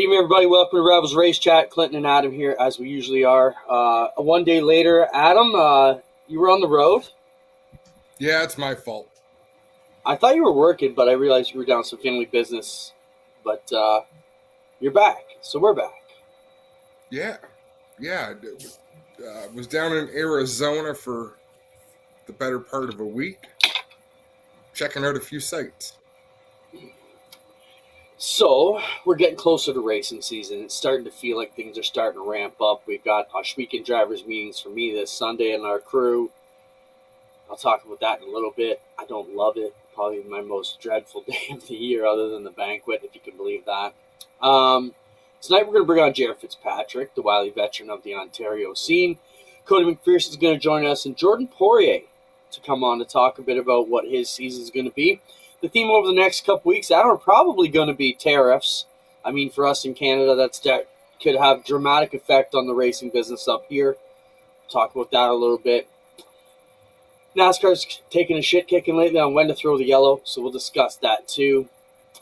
evening, everybody. Welcome to Rivalz Race Chat. Clinton and Adam here, as we usually are. One day later, Adam, you were on the road. Yeah, it's my fault. I thought you were working, but I realized you were down some family business. But you're back, so we're back. Yeah. Was down in Arizona for the better part of a week, checking out a few sites. So we're getting closer to racing season. It's starting to feel like things are starting to ramp up. We've got our weekend drivers meetings for me this Sunday and our crew. I'll talk about that in a little bit. I don't love it. Probably my most dreadful day of the year, other than the banquet, if you can believe that. Tonight we're going to bring on Jared Fitzpatrick, the wily veteran of the Ontario scene. Cody McPherson is going to join us, and Jordan Poirier to come on to talk a bit about what his season is going to be. The theme over the next couple weeks, Adam, are probably going to be tariffs. I mean, for us in Canada, that could have dramatic effect on the racing business up here. Talk about that a little bit. NASCAR's taking a shit kicking lately on when to throw the yellow, so we'll discuss that too.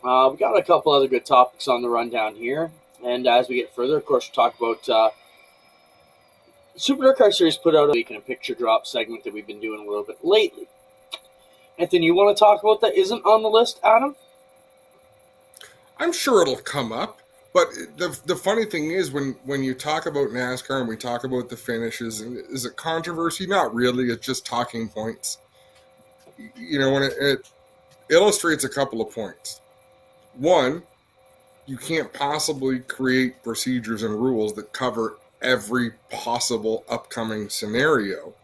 We got a couple other good topics on the rundown here. And as we get further, of course, we'll talk about Super Dirt Car Series put out a week in a picture drop segment that we've been doing a little bit lately. Anthony, you want to talk about that isn't on the list, Adam? I'm sure it'll come up, but the funny thing is when you talk about NASCAR and we talk about the finishes, is it controversy? Not really. It's just talking points. You know, when it illustrates a couple of points. One, you can't possibly create procedures and rules that cover every possible upcoming scenario.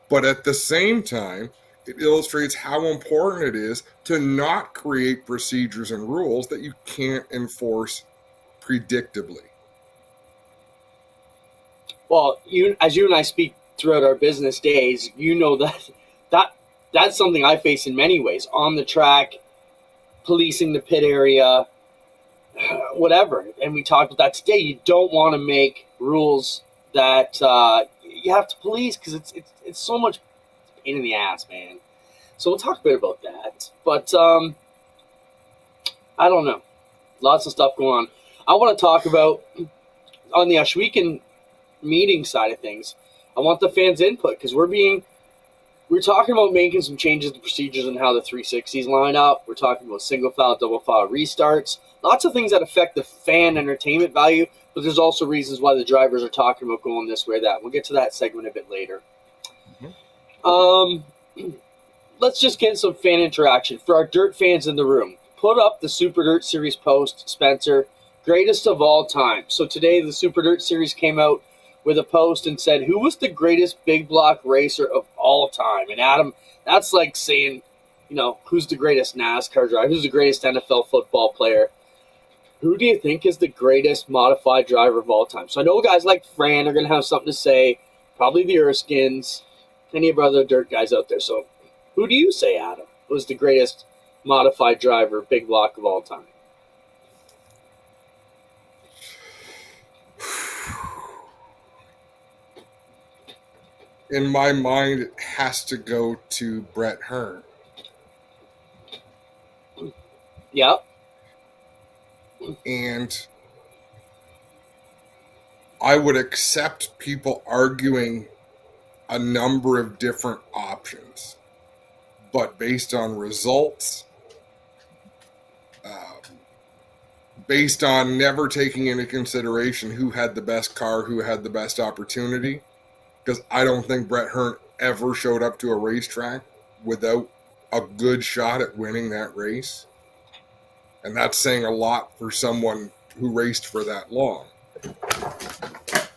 But at the same time, it illustrates how important it is to not create procedures and rules that you can't enforce predictably. Well, as you and I speak throughout our business days, you know that's something I face in many ways. On the track, policing the pit area, whatever. And we talked about that today. You don't want to make rules that you have to police because it's so much pain in the ass, man. So we'll talk a bit about that. But I don't know. Lots of stuff going on. I want to talk about, on the Ashweekend meeting side of things, I want the fans' input because we're talking about making some changes to procedures and how the 360s line up. We're talking about single file, double file restarts. Lots of things that affect the fan entertainment value, but there's also reasons why the drivers are talking about going this way or that. We'll get to that segment a bit later. Let's just get some fan interaction. For our dirt fans in the room, put up the Super Dirt Series post, Spencer, greatest of all time. So today the Super Dirt Series came out with a post and said, who was the greatest big block racer of all time? And Adam, that's like saying, who's the greatest NASCAR driver? Who's the greatest NFL football player? Who do you think is the greatest modified driver of all time? So I know guys like Fran are going to have something to say, probably the Erskines, any of our other dirt guys out there. So who do you say, Adam, was the greatest modified driver, big block of all time? In my mind, it has to go to Brett Hearn. Yep. And I would accept people arguing a number of different options, but based on results, based on never taking into consideration who had the best car, who had the best opportunity, because I don't think Brett Hearn ever showed up to a racetrack without a good shot at winning that race. And that's saying a lot for someone who raced for that long.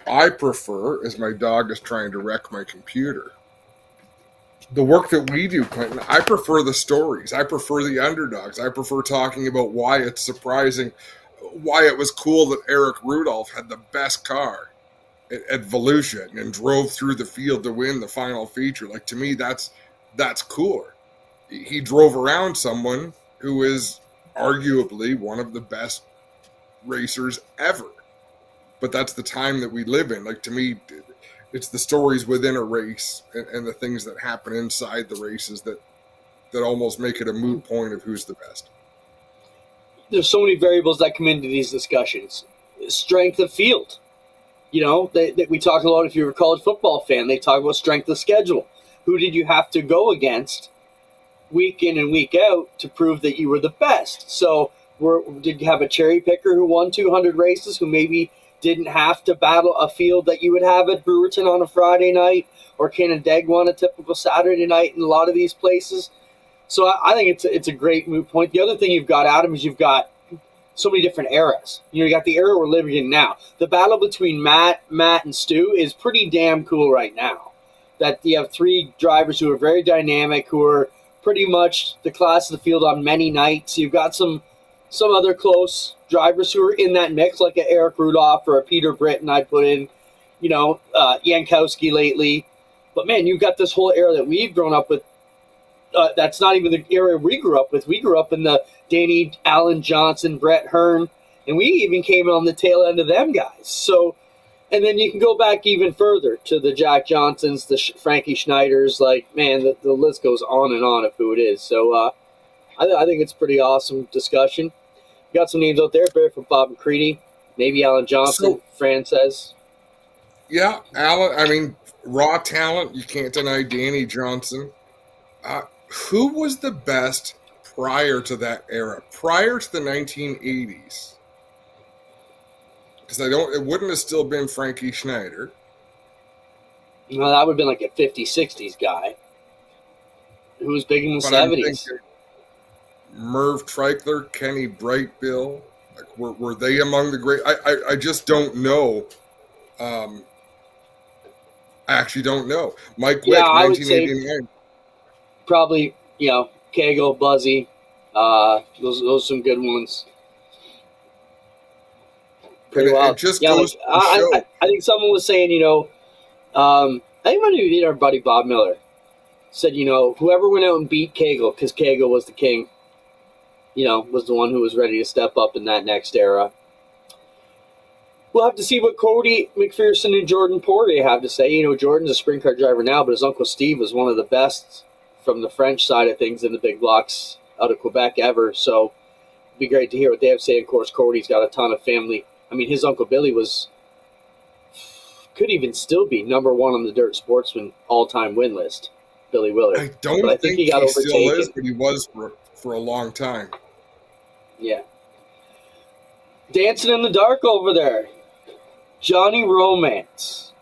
I prefer, as my dog is trying to wreck my computer, the work that we do, Clinton. I prefer the stories. I prefer the underdogs. I prefer talking about why it's surprising, why it was cool that Eric Rudolph had the best car at Volusia and drove through the field to win the final feature. Like, to me, that's cooler. He drove around someone who is arguably one of the best racers ever. But that's the time that we live in. Like, to me, it's the stories within a race and the things that happen inside the races that almost make it a moot point of who's the best. there's so many variables that come into these discussions. Strength of field. You know, we talk a lot, if you're a college football fan, they talk about strength of schedule. Who did you have to go against week in and week out to prove that you were the best? So did you have a cherry picker who won 200 races who maybe didn't have to battle a field that you would have at Brewerton on a Friday night or Canandaigua on a typical Saturday night in a lot of these places? So I think it's a great moot point. The other thing you've got, Adam, is you've got so many different eras. You know, you got the era we're living in now. The battle between Matt, and Stu is pretty damn cool right now. That you have three drivers who are very dynamic, who are pretty much the class of the field on many nights. You've got some other close drivers who are in that mix, like a Eric Rudolph or a Peter Britton. I put in, Yankowski lately. But man, you've got this whole era that we've grown up with. That's not even the era we grew up with. We grew up in the Danny Allen Johnson, Brett Hearn, and we even came on the tail end of them guys. So, and then you can go back even further to the Jack Johnsons, the Frankie Schneiders. Like, man, the list goes on and on of who it is. So, I think it's a pretty awesome discussion. Got some names out there. Barefoot Bob McCready, maybe Alan Johnson. Fran says, yeah, Alan. I mean, raw talent. You can't deny Danny Johnson. Who was the best prior to that era, prior to the 1980s? Because it wouldn't have still been Frankie Schneider. Well, that would have been like a 50s, 60s guy who was big in the 70s. Merv Treichler, Kenny Brightbill, like were they among the great? I just don't know. I actually don't know. Mike Wick, 1989. Probably, Kegel, Buzzy. Those are some good ones. Pretty wild. It just goes to show. I think someone was saying, I think maybe our buddy Bob Miller said, whoever went out and beat Kegel, because Kegel was the king, was the one who was ready to step up in that next era. We'll have to see what Cody McPherson and Jordan Poirier have to say. Jordan's a sprint car driver now, but his uncle Steve was one of the best from the French side of things in the big blocks out of Quebec ever. So it'd be great to hear what they have to say. Of course, Cody's got a ton of family. I mean, his Uncle Billy could even still be number one on the Dirt Sportsman all-time win list, Billy Willard. I don't think he got overtaken. Still is, but he was for a long time. Yeah. Dancing in the dark over there. Johnny Romance.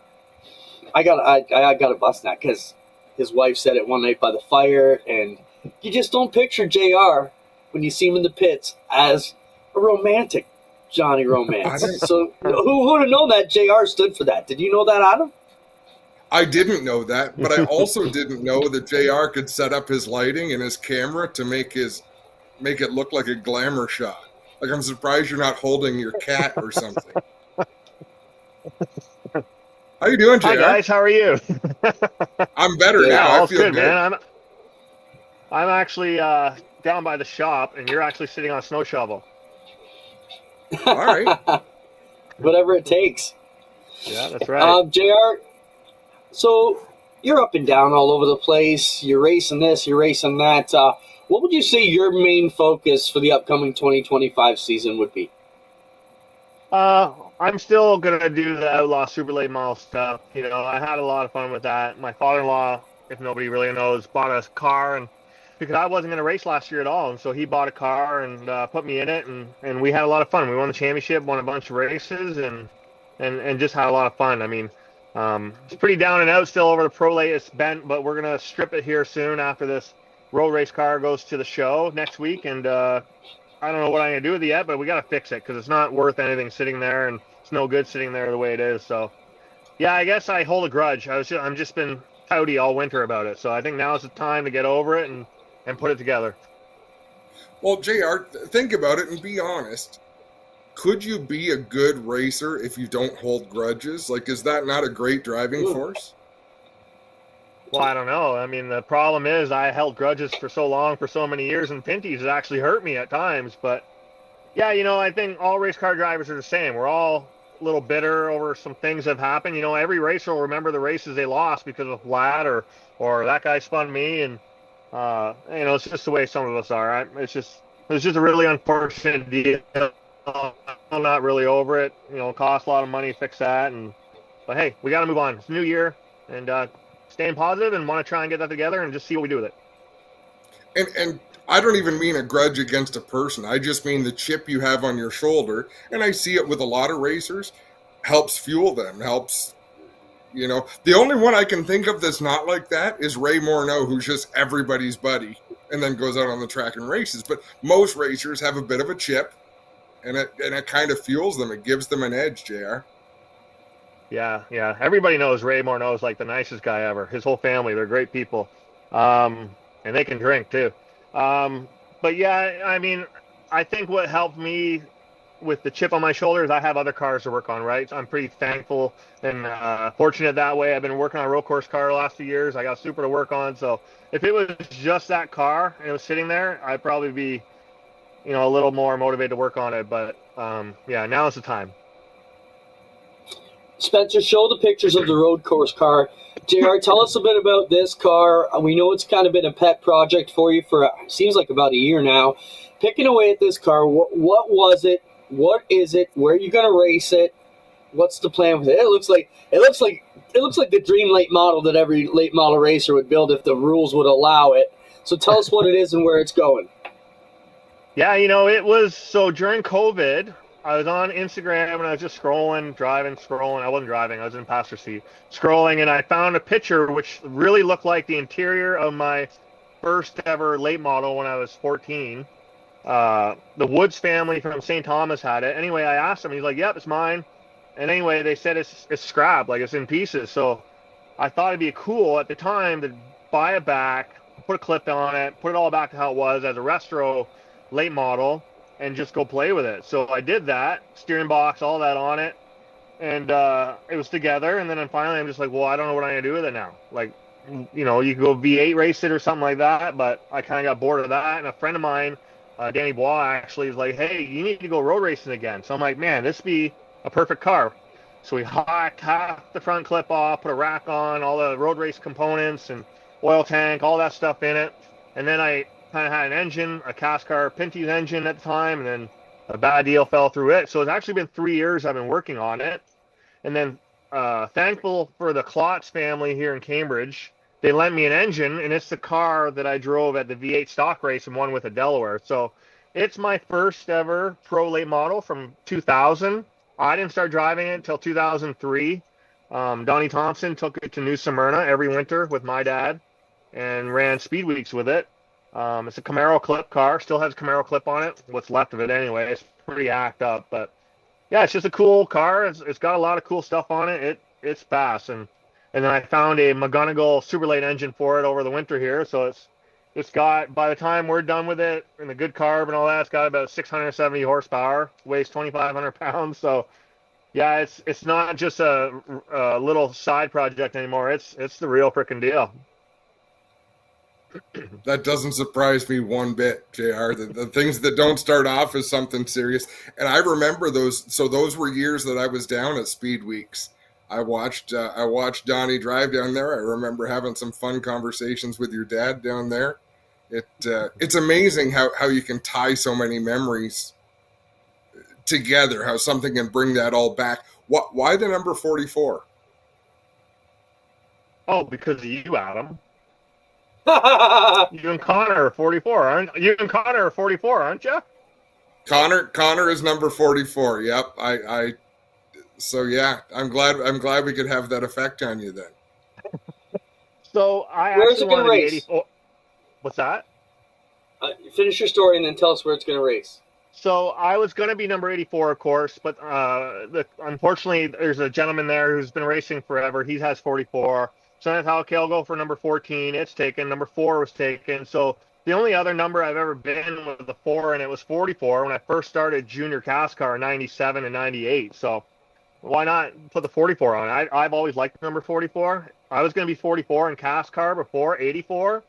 I got to bust that because his wife said it one night by the fire, and you just don't picture JR when you see him in the pits as a romantic Johnny Romance. So who would have known that JR stood for that? Did you know that, Adam? I didn't know that, but I also didn't know that JR could set up his lighting and his camera to make it look like a glamour shot. Like, I'm surprised you're not holding your cat or something. How you doing, JR? Hi, guys. How are you? I'm better now. I feel good, man. I'm actually down by the shop, and you're actually sitting on a snow shovel. All right. Whatever it takes. Yeah, that's right. JR, so you're up and down all over the place. You're racing this, you're racing that. What would you say your main focus for the upcoming 2025 season would be? I'm still going to do the Outlaw Super Late Model stuff. I had a lot of fun with that. My father-in-law, if nobody really knows, bought a car, and because I wasn't going to race last year at all, and so he bought a car and put me in it, and we had a lot of fun. We won the championship, won a bunch of races, and just had a lot of fun. I mean, it's pretty down and out still over the Pro Late. It's bent, but we're going to strip it here soon after this road race car goes to the show next week, and I don't know what I'm going to do with it yet, but we got to fix it because it's not worth anything sitting there, and it's no good sitting there the way it is. So, yeah, I guess I hold a grudge. I'm just been pouty all winter about it, so I think now is the time to get over it and put it together. Well, JR, think about it and be honest. Could you be a good racer if you don't hold grudges? Like, is that not a great driving force? Well, I don't know. I mean, the problem is I held grudges for so long, for so many years, and Pinty's has actually hurt me at times. But, yeah, I think all race car drivers are the same. We're all a little bitter over some things that have happened. Every racer will remember the races they lost because of Vlad or that guy spun me, and it's just the way some of us are. It's just was just a really unfortunate deal. I'm not really over it. You know, it cost a lot of money to fix that, but hey, we got to move on. It's a new year, and staying positive, and want to try and get that together, and just see what we do with it. And I don't even mean a grudge against a person. I just mean the chip you have on your shoulder, and I see it with a lot of racers, helps fuel them, helps. The only one I can think of that's not like that is Ray Morneau, who's just everybody's buddy and then goes out on the track and races. But most racers have a bit of a chip, and it kind of fuels them. It gives them an edge, JR. Yeah, yeah. Everybody knows Ray Morneau is like the nicest guy ever. His whole family, they're great people. And they can drink too. But yeah, I mean, I think what helped me with the chip on my shoulder is I have other cars to work on, right? So I'm pretty thankful and fortunate that way. I've been working on a road course car the last few years. I got Super to work on. So if it was just that car and it was sitting there, I'd probably be, a little more motivated to work on it. But yeah, now is the time. Spencer, show the pictures of the road course car. JR, tell us a bit about this car. We know it's kind of been a pet project for you for seems like about a year now. Picking away at this car, what was it? What is it? Where are you going to race it? What's the plan with it? It looks like the dream late model that every late model racer would build if the rules would allow it. So tell us what it is and where it's going. Yeah, it was so during COVID. I was on Instagram and I was just scrolling. I wasn't driving. I was in passenger seat scrolling, and I found a picture which really looked like the interior of my first ever late model when I was 14. The Woods family from St. Thomas had it. Anyway, I asked him. He's like, "Yep, it's mine." And anyway, they said it's scrap, like it's in pieces. So I thought it'd be cool at the time to buy it back, put a clip on it, put it all back to how it was as a Restro late model, and just go play with it. So I did that, steering box, all that on it, and it was together. And then finally, I'm just like, well, I don't know what I'm gonna do with it now. Like, you can go V8 race it or something like that, but I kind of got bored of that. And a friend of mine, Danny Bois, actually is like, hey, you need to go road racing again. So I'm like, man, this be a perfect car. So we hacked half the front clip off, put a rack on, all the road race components and oil tank, all that stuff in it. And then I kind of had an engine, a Cascar Pinty's engine at the time, and then a bad deal fell through it. So it's actually been 3 years I've been working on it. And then thankful for the Klotz family here in Cambridge. They lent me an engine, and it's the car that I drove at the V8 stock race and won with a Delaware. So it's my first ever pro late model from 2000. I didn't start driving it until 2003. Donnie Thompson took it to New Smyrna every winter with my dad and ran speed weeks with it. It's a Camaro clip car, still has Camaro clip on it. What's left of it anyway. It's pretty act up, but yeah, it's just a cool car. It's got a lot of cool stuff on it. It's fast, and then I found a McGonigal super late engine for it over the winter here. So it's got, by the time we're done with it and the good carb and all that, it's got about 670 horsepower, weighs 2,500 pounds. So yeah, it's not just a little side project anymore. It's the real freaking deal. That doesn't surprise me one bit, JR. The things that don't start off as something serious. And I remember those. So those were years that I was down at Speed Weeks. I watched Donnie drive down there. I remember having some fun conversations with your dad down there. It's amazing how you can tie so many memories together, how something can bring that all back. Why the number 44? Oh, because of you, Adam. You and Connor are 44, aren't you? And Connor are 44, aren't you? Connor is number 44. Yep. So yeah, I'm glad we could have that effect on you then. So I Where's actually it going to wanted race? 84. What's that? Finish your story and then tell us where it's going to race. So I was going to be number 84, of course, but unfortunately, there's a gentleman there who's been racing forever. He has 44. So that's how I'll go for number 14. It's taken. Number 4 was taken. So the only other number I've ever been was the 4, and it was 44 when I first started junior Cascar in 97 and 98. So why not put the 44 on? I've always liked number 44. I was going to be 44 in Cascar before 84,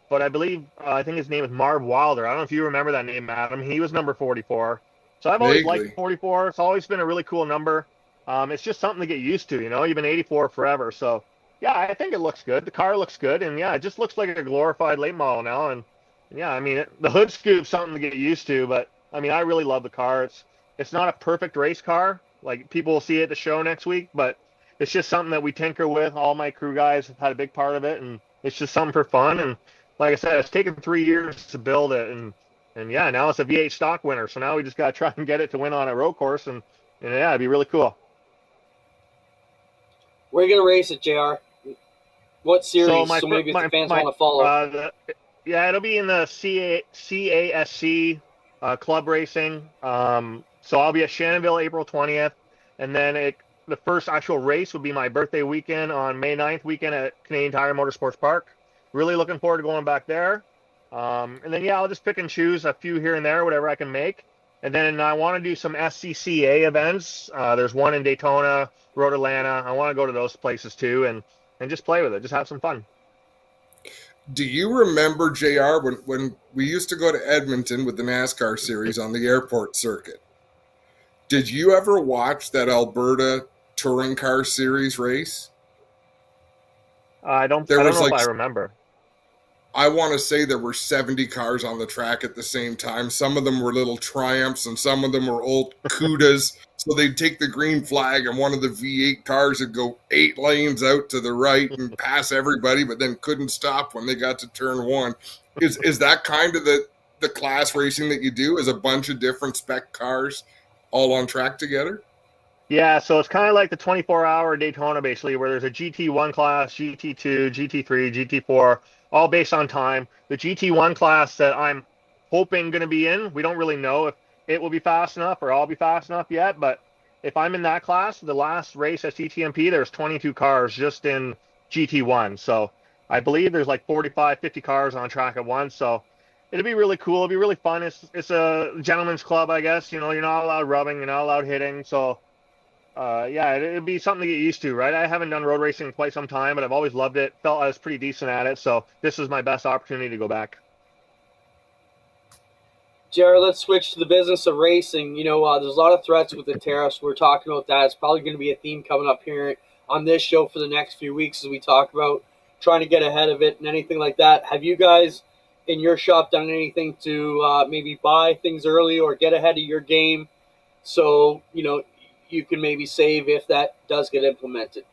but I believe, I think his name is Marv Wilder. I don't know if you remember that name, Adam. He was number 44. So I've always liked 44. It's always been a really cool number. It's just something to get used to, You've been 84 forever, so yeah, I think it looks good. The car looks good, and yeah, it just looks like a glorified late model now. And Yeah, I mean, the hood scoop's something to get used to, but I mean, I really love the car. It's not a perfect race car. Like people will see it at the show next week, but it's just something that we tinker with. All my crew guys have had a big part of it, and it's just something for fun. And like I said, it's taken 3 years to build it, and yeah, now it's a V8 stock winner. So now we just got to try and get it to win on a road course, and yeah, it'd be really cool. Where are you gonna race it, Jr.? What So series? So maybe if the fans want to follow. Yeah, it'll be in the CASC club racing. So I'll be at Shannonville April 20th, and then the first actual race would be my birthday weekend on May 9th weekend at Canadian Tire Motorsports Park. Really looking forward to going back there. And then yeah, I'll just pick and choose a few here and there, whatever I can make. And then I want to do some SCCA events. There's one in Daytona, Road Atlanta. I want to go to those places too, and just play with it, just have some fun. Do you remember, JR, when we used to go to Edmonton with the NASCAR series on the airport circuit? Did you ever watch that Alberta touring car series race? I don't There was know if like, I remember. I want to say there were 70 cars on the track at the same time. Some of them were little Triumphs and some of them were old Cudas. So they'd take the green flag and one of the V8 cars would go 8 lanes out to the right and pass everybody, but then couldn't stop when they got to turn 1. Is that kind of the class racing that you do? Is a bunch of different spec cars all on track together? Yeah, so it's kind of like the 24-hour Daytona, basically, where there's a GT1 class, GT2, GT3, GT4, all based on time. The GT1 class that I'm hoping going to be in, we don't really know if it will be fast enough or I'll be fast enough yet, but if I'm in that class, the last race at TTMP, there's 22 cars just in GT1. So I believe there's like 45, 50 cars on track at once. So it'll be really cool. It'll be really fun. It's a gentleman's club, I guess. You know, you're not allowed rubbing, you're not allowed hitting. So yeah, it'd be something to get used to, right? I haven't done road racing in quite some time, but I've always loved it. Felt I was pretty decent at it, so this is my best opportunity to go back. Jared, let's switch to the business of racing. There's a lot of threats with the tariffs. We're talking about that. It's probably going to be a theme coming up here on this show for the next few weeks as we talk about trying to get ahead of it and anything like that. Have you guys in your shop done anything to maybe buy things early or get ahead of your game so, you can maybe save if that does get implemented?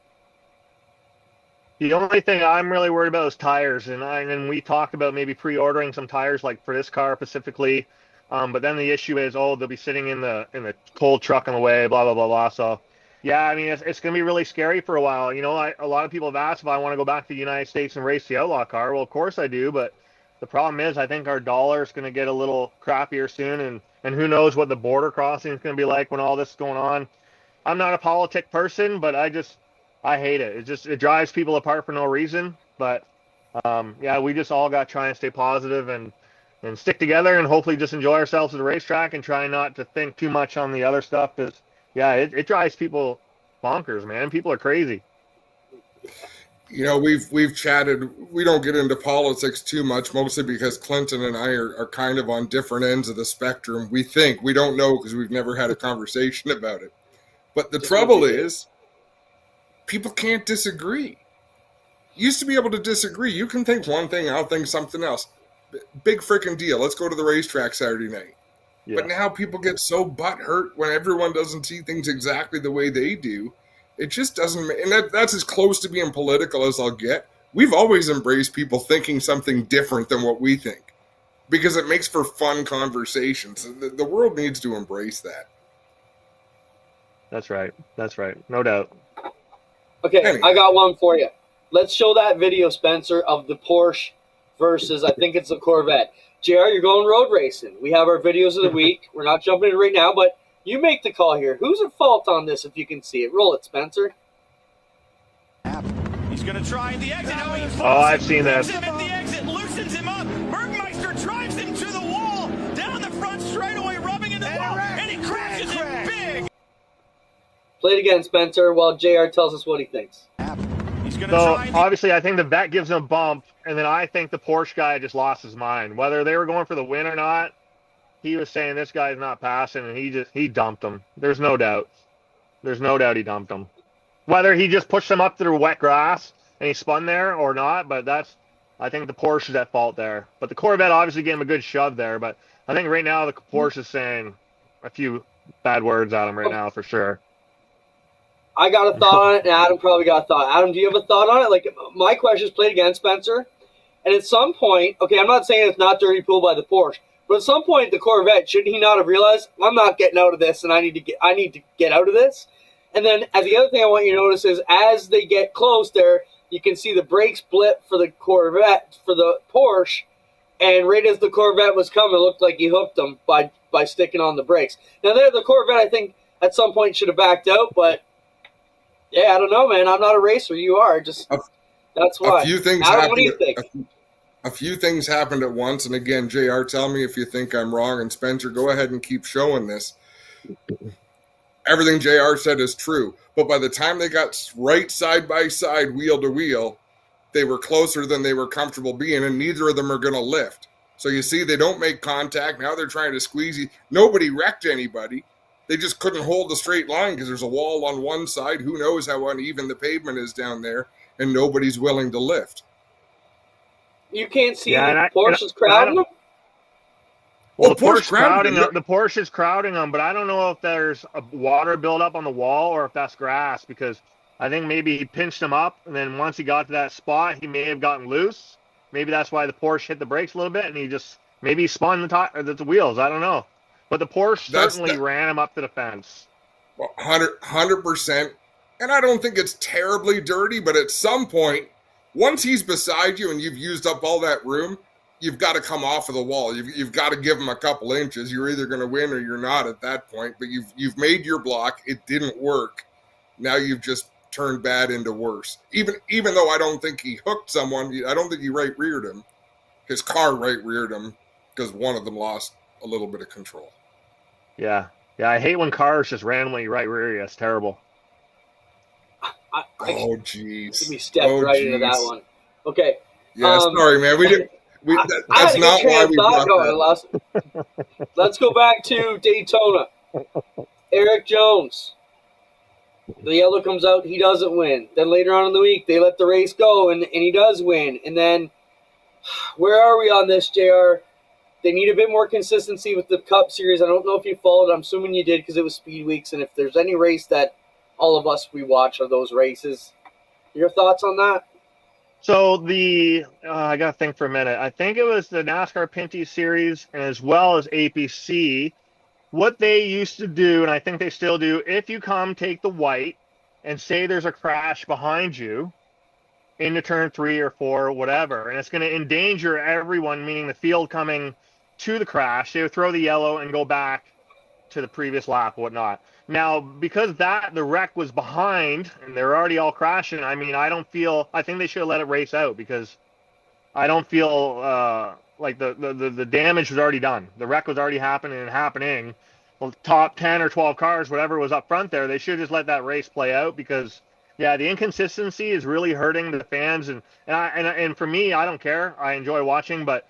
The only thing I'm really worried about is tires, and we talked about maybe pre-ordering some tires like for this car specifically. But then the issue is, they'll be sitting in the cold truck on the way, blah blah blah blah. So, yeah, I mean it's going to be really scary for a while. A lot of people have asked if I want to go back to the United States and race the Outlaw car. Well, of course I do, but the problem is I think our dollar is going to get a little crappier soon, and who knows what the border crossing is going to be like when all this is going on. I'm not a politic person, but I hate it. It drives people apart for no reason. But yeah, we just all got to try and stay positive and stick together and hopefully just enjoy ourselves at the racetrack and try not to think too much on the other stuff. Because yeah, it drives people bonkers, man. People are crazy. We've chatted. We don't get into politics too much, mostly because Clinton and I are kind of on different ends of the spectrum. We think. We don't know because we've never had a conversation about it. But the trouble is, people can't disagree. You used to be able to disagree. You can think one thing, I'll think something else. Big freaking deal. Let's go to the racetrack Saturday night. Yeah. But now people get so butthurt when everyone doesn't see things exactly the way they do. It just doesn't. And that's as close to being political as I'll get. We've always embraced people thinking something different than what we think because it makes for fun conversations. The world needs to embrace that. That's right. No doubt. Okay, anyway. I got one for you. Let's show that video, Spencer, of the Porsche versus, I think it's the Corvette. JR, you're going road racing. We have our videos of the week. We're not jumping in right now, but you make the call here. Who's at fault on this if you can see it? Roll it, Spencer. He's going to try the exit. I've seen that. Him at the exit, loosens him up. Bergmeister drives him to the wall, down the front straightaway, rubbing into the wall, and he crashes it big. Play it again, Spencer, while JR tells us what he thinks. So, obviously, I think the vet gives him a bump, and then I think the Porsche guy just lost his mind. Whether they were going for the win or not, he was saying this guy's not passing, and he dumped him. There's no doubt. He dumped him. Whether he just pushed him up through wet grass and he spun there or not, but I think the Porsche is at fault there. But the Corvette obviously gave him a good shove there. But I think right now the Porsche is saying a few bad words at him right now for sure. I got a thought on it, and Adam probably got a thought. Adam, do you have a thought on it? Like, my question is played against Spencer, and at some point, okay, I'm not saying it's not dirty pool by the Porsche, but at some point, the Corvette, shouldn't he not have realized, I'm not getting out of this, and I need to get out of this? And then the other thing I want you to notice is as they get close there, you can see the brakes blip for the Corvette, for the Porsche, and right as the Corvette was coming, it looked like he hooked them by sticking on the brakes. Now there, the Corvette, I think, at some point should have backed out, but yeah, I don't know, man. I'm not a racer. You are. Just that's why. A few things Adam, happened. what do you think? A few things happened at once, and again, JR, tell me if you think I'm wrong, and Spencer, go ahead and keep showing this. Everything JR said is true, but by the time they got right side by side, wheel to wheel, they were closer than they were comfortable being, and neither of them are going to lift. So you see, they don't make contact. Now they're trying to squeeze you. Nobody wrecked anybody. They just couldn't hold the straight line because there's a wall on one side. Who knows how uneven the pavement is down there, and nobody's willing to lift. You can't see the Porsche's crowding them? Well, the Porsche is crowding them, but I don't know if there's a water buildup on the wall or if that's grass, because I think maybe he pinched him up, and then once he got to that spot, he may have gotten loose. Maybe that's why the Porsche hit the brakes a little bit, and he spun the wheels. I don't know. But the Porsche certainly ran him up to the fence. Well, 100%. And I don't think it's terribly dirty, but at some point, once he's beside you and you've used up all that room, you've got to come off of the wall. You've got to give him a couple inches. You're either going to win or you're not at that point. But you've made your block. It didn't work. Now you've just turned bad into worse. Even though I don't think he hooked someone, I don't think he right-reared him. His car right-reared him because one of them lost a little bit of control. Yeah. I hate when cars just randomly right-rear you. It's terrible. Oh, jeez. We stepped into that one. Okay. Yeah, sorry, man. That's not why we brought that. Let's go back to Daytona. Eric Jones. The yellow comes out. He doesn't win. Then later on in the week, they let the race go, and he does win. And then where are we on this, JR? They need a bit more consistency with the Cup Series. I don't know if you followed. I'm assuming you did because it was Speed Weeks. And if there's any race that all of us we watch are those races, your thoughts on that? So I got to think for a minute. I think it was the NASCAR Pinty Series as well as APC. What they used to do, and I think they still do, if you take the white and say there's a crash behind you into turn 3 or 4 or whatever, and it's going to endanger everyone, meaning the field coming to the crash, they would throw the yellow and go back to the previous lap, whatnot. Now, because the wreck was behind and they're already all crashing, I think they should have let it race out, because I don't feel like the damage was already done. The wreck was already happening. Well, top 10 or 12 cars, whatever was up front there, they should just let that race play out, because the inconsistency is really hurting the fans, and for me, I don't care. I enjoy watching, but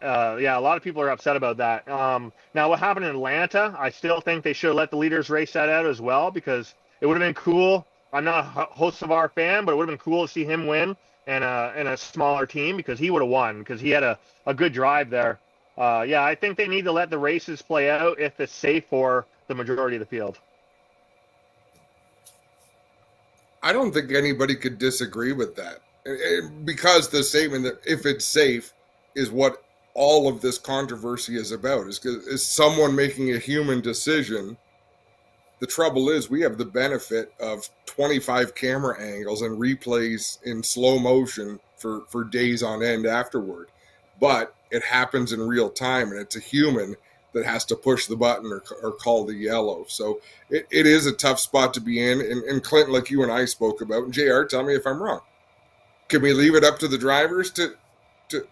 a lot of people are upset about that. Now, what happened in Atlanta, I still think they should have let the leaders race that out as well, because it would have been cool. I'm not a host of our fan, but it would have been cool to see him win and a smaller team, because he would have won, because he had a good drive there. I think they need to let the races play out if it's safe for the majority of the field. I don't think anybody could disagree with that, because the statement that if it's safe is what all of this controversy is about, is someone making a human decision. The trouble is we have the benefit of 25 camera angles and replays in slow motion for days on end afterward, but it happens in real time, and it's a human that has to push the button or call the yellow. So it is a tough spot to be in. And Clinton, like you and I spoke about, and JR, tell me if I'm wrong. Can we leave it up to the drivers to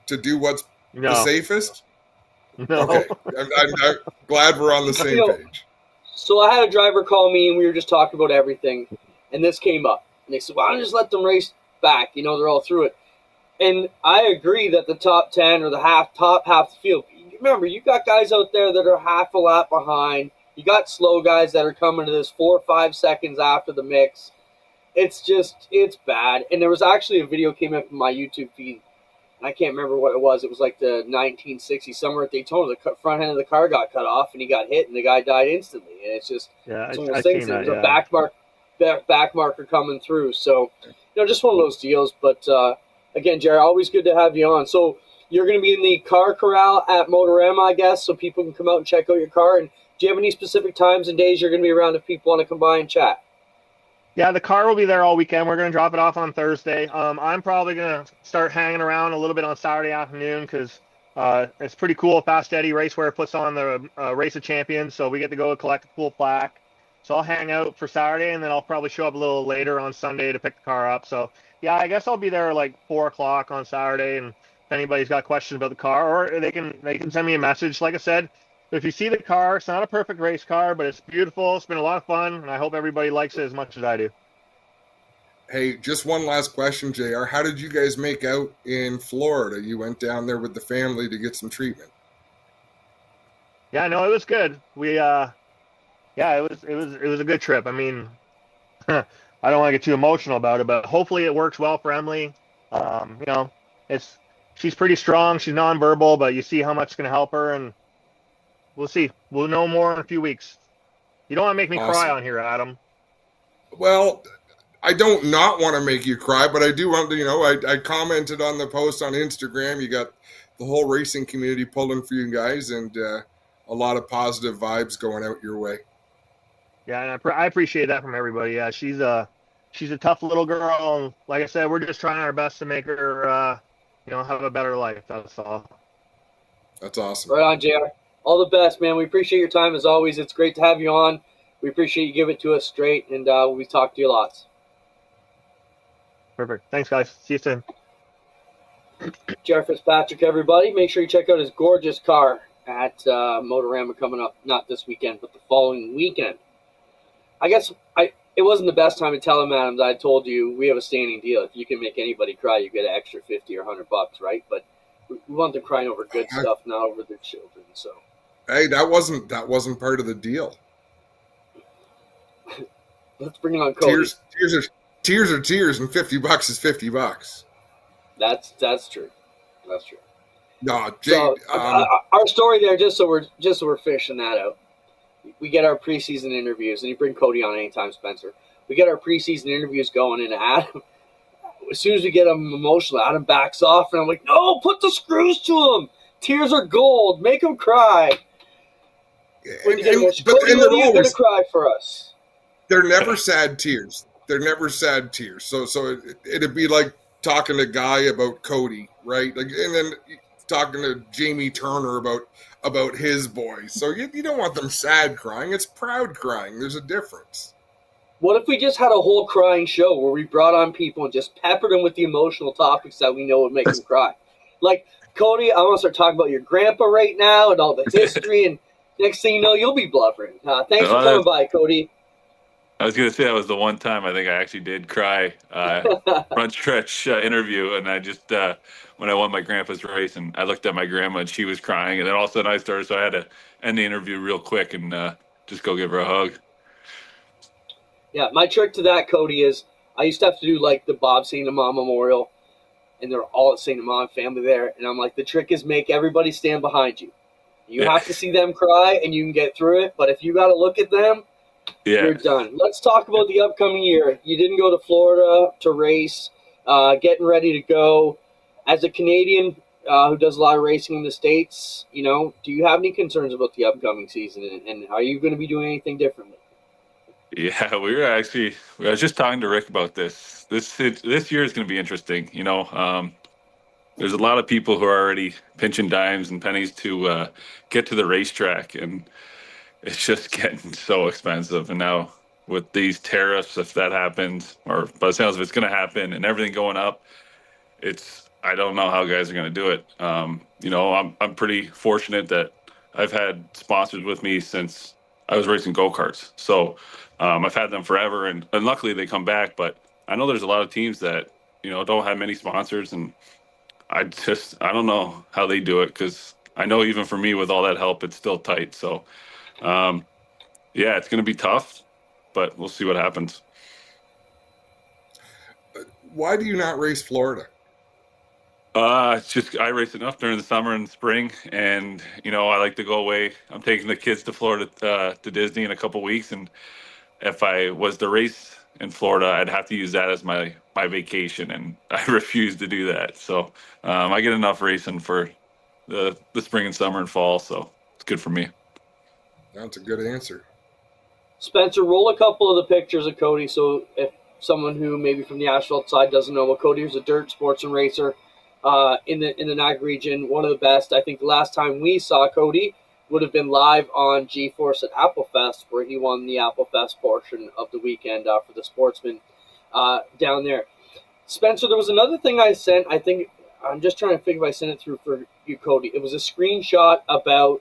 do what's the safest? No. Okay. I'm glad we're on the same page. So I had a driver call me, and we were just talking about everything, and this came up. And they said, why don't you just let them race back? They're all through it. And I agree that the top 10 or the top half of the field, remember, you got guys out there that are half a lap behind. You got slow guys that are coming to this 4 or 5 seconds after the mix. It's bad. And there was actually a video came up in my YouTube feed And I can't remember what it was. It was like the 1960 summer at Daytona. The front end of the car got cut off, and he got hit, and the guy died instantly. And it's just it's one of those things. There's a back marker coming through. So, just one of those deals. But again, Jared, always good to have you on. So you're going to be in the car corral at Motorama, I guess, so people can come out and check out your car. And do you have any specific times and days you're going to be around if people want to come by and chat? Yeah, the car will be there all weekend. We're going to drop it off on Thursday. I'm probably going to start hanging around a little bit on Saturday afternoon because it's pretty cool. Fast Eddie Raceware puts on the Race of Champions, so we get to go collect a cool plaque. So I'll hang out for Saturday, and then I'll probably show up a little later on Sunday to pick the car up. So, yeah, I guess I'll be there like 4 o'clock on Saturday, and if anybody's got questions about the car, or they can send me a message. Like I said, if you see the car, it's not a perfect race car, but it's beautiful. It's been a lot of fun, and I hope everybody likes it as much as I do. Hey, just one last question, JR. How did you guys make out in Florida? You went down there with the family to get some treatment. Yeah, no, it was good. We it was a good trip. I mean, I don't want to get too emotional about it, but hopefully it works well for Emily. She's pretty strong. She's nonverbal, but you see how much it's going to help her, and we'll see. We'll know more in a few weeks. You don't want to make me cry on here, Adam. Well, I don't not want to make you cry, but I do want to, I commented on the post on Instagram. You got the whole racing community pulling for you guys, and a lot of positive vibes going out your way. Yeah, and I appreciate that from everybody. Yeah, she's a tough little girl, and like I said, we're just trying our best to make her, have a better life. That's all. That's awesome. Right on, JR. All the best, man. We appreciate your time as always. It's great to have you on. We appreciate you giving it to us straight, and we talk to you lots. Perfect. Thanks, guys. See you soon. JR Fitzpatrick, everybody. Make sure you check out his gorgeous car at Motorama coming up, not this weekend, but the following weekend. I guess it wasn't the best time to tell him, Adams. I told you we have a standing deal. If you can make anybody cry, you get an extra $50 or $100, right? But we want them crying over good stuff, not over their children. So, hey, that wasn't part of the deal. Let's bring it on, Cody. Tears are tears, and $50 is $50. That's true. That's true. No, Jay, our story there, just so we're fishing that out. We get our preseason interviews, and you bring Cody on anytime, Spencer. We get our preseason interviews going, and Adam, as soon as we get him emotional, Adam backs off, and I'm like, no, put the screws to him. Tears are gold. Make him cry. But they're always going to cry for us. They're never sad tears. So it'd be like talking to a guy about Cody, right? Like, and then talking to Jamie Turner about his boys. So you don't want them sad crying. It's proud crying. There's a difference. What if we just had a whole crying show where we brought on people and just peppered them with the emotional topics that we know would make them cry? Like, Cody, I want to start talking about your grandpa right now and all the history, and next thing you know, you'll be blubbering. Thanks for coming by, Cody. I was going to say that was the one time I think I actually did cry front stretch interview, and I just when I won my grandpa's race, and I looked at my grandma and she was crying, and then all of a sudden I started, so I had to end the interview real quick and just go give her a hug. Yeah, my trick to that, Cody, is I used to have to do like the Bob St. Amand Memorial, and they're all at St. Amand family there, and I'm like, the trick is make everybody stand behind you. You have to see them cry, and you can get through it, but if you got to look at them, you're done. Let's talk about the upcoming year. You didn't go to Florida to race, getting ready to go. As a Canadian who does a lot of racing in the States, do you have any concerns about the upcoming season, and are you going to be doing anything differently? Yeah, I was just talking to Rick about this. This year is going to be interesting. There's a lot of people who are already pinching dimes and pennies to get to the racetrack, and it's just getting so expensive. And now with these tariffs, if that happens, or by the sounds of it's going to happen, and everything going up, I don't know how guys are going to do it. I'm pretty fortunate that I've had sponsors with me since I was racing go-karts. So I've had them forever, and luckily they come back. But I know there's a lot of teams that, don't have many sponsors, and I don't know how they do it, because I know even for me with all that help, it's still tight. So it's going to be tough, but we'll see what happens. Why do you not race Florida? It's just I race enough during the summer and spring, and I like to go away. I'm taking the kids to Florida to Disney in a couple weeks, and if I was to race in Florida, I'd have to use that as my vacation, and I refuse to do that. So I get enough racing for the spring and summer and fall, so it's good for me. That's a good answer. Spencer, roll a couple of the pictures of Cody. So if someone who maybe from the asphalt side doesn't know, well, Cody was a dirt sportsman racer in the NAG region, one of the best. I think the last time we saw Cody would have been live on G-Force at Applefest, where he won the Applefest portion of the weekend for the sportsmen down there. Spencer, there was another thing I sent. I think I'm just trying to figure if I sent it through for you, Cody. It was a screenshot about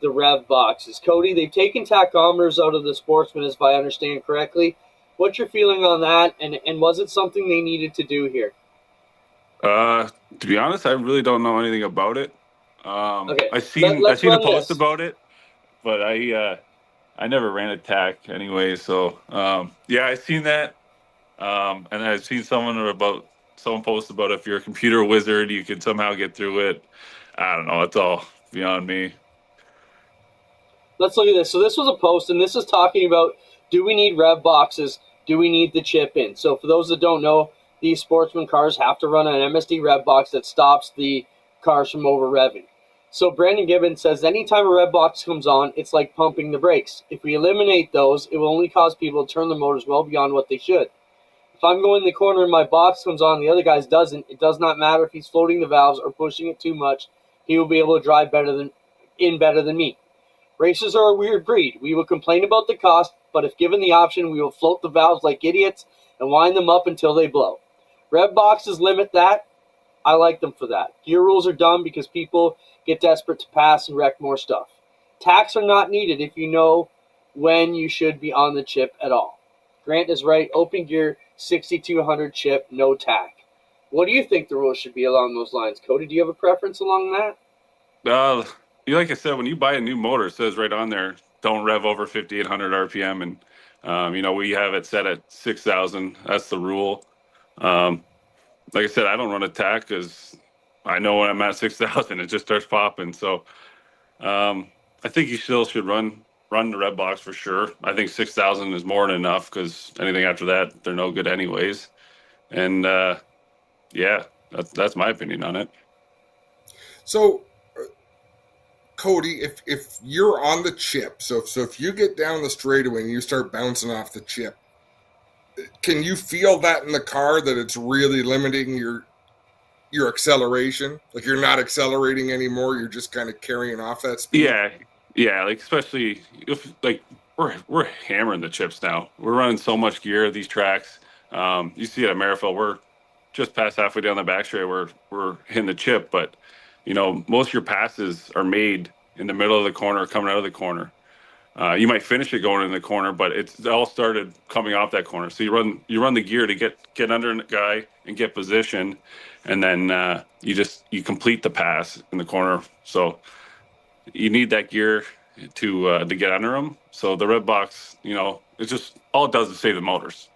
the rev boxes. Cody, they've taken tachometers out of the sportsman, if I understand correctly. What's your feeling on that, and was it something they needed to do here? To be honest, I really don't know anything about it. Okay, I seen the post this. about it, but I never ran a tack anyway. So yeah, I seen that, and I've seen someone post about if you're a computer wizard, you could somehow get through it. I don't know. It's all beyond me. Let's look at this. So this was a post, and this is talking about, do we need rev boxes? Do we need the chip in? So for those that don't know, these sportsman cars have to run an MSD rev box that stops the cars from over revving. So Brandon Gibbons says, anytime a rev box comes on, it's like pumping the brakes. If we eliminate those, it will only cause people to turn their motors well beyond what they should. If I'm going in the corner and my box comes on and the other guy's doesn't, it does not matter if he's floating the valves or pushing it too much. He will be able to drive better than me. Racers are a weird breed. We will complain about the cost, but if given the option, we will float the valves like idiots and wind them up until they blow. Rev boxes limit that. I like them for that. Gear rules are dumb because people get desperate to pass and wreck more stuff. Tacks are not needed if you know when you should be on the chip at all. Grant is right. Open gear, 6200 chip, no tack. What do you think the rules should be along those lines? Cody, do you have a preference along that? Like I said, when you buy a new motor, it says right on there, don't rev over 5,800 RPM. And, we have it set at 6,000. That's the rule. Like I said, I don't run a tack because I know when I'm at 6,000, it just starts popping. So I think you still should run the rev box for sure. I think 6,000 is more than enough because anything after that, they're no good anyways. And, yeah, that's my opinion on it. So, Cody, if you're on the chip, so if you get down the straightaway and you start bouncing off the chip, can you feel that in the car that it's really limiting your acceleration? Like you're not accelerating anymore, you're just kind of carrying off that speed? Yeah, like especially if like we're hammering the chips now. We're running so much gear at these tracks. You see it at Marifel, we're just past halfway down the back straight, we're hitting the chip, but most of your passes are made in the middle of the corner, coming out of the corner. You might finish it going in the corner, but it all started coming off that corner. So you run the gear to get under a guy and get position, and then you complete the pass in the corner. So you need that gear to get under them. So the red box, it's just all it does is save the motors.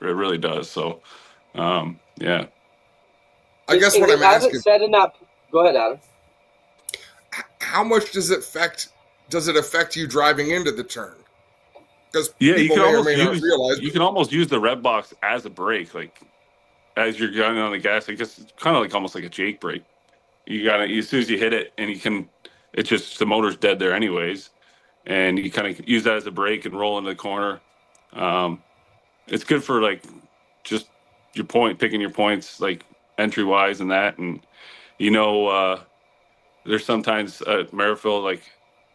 It really does. So yeah. I guess what I'm asking. Said in that. Go ahead, Adam. How much does it affect you driving into the turn? Because people may or may not realize you can almost use the red box as a brake, like as you're going on the gas. I guess it's kind of like almost like a Jake brake. You gotta, as soon as you hit it, and it's just the motor's dead there anyways, and you kind of use that as a brake and roll into the corner. It's good for like just picking your points like entry wise and that, and there's sometimes at Marifel, like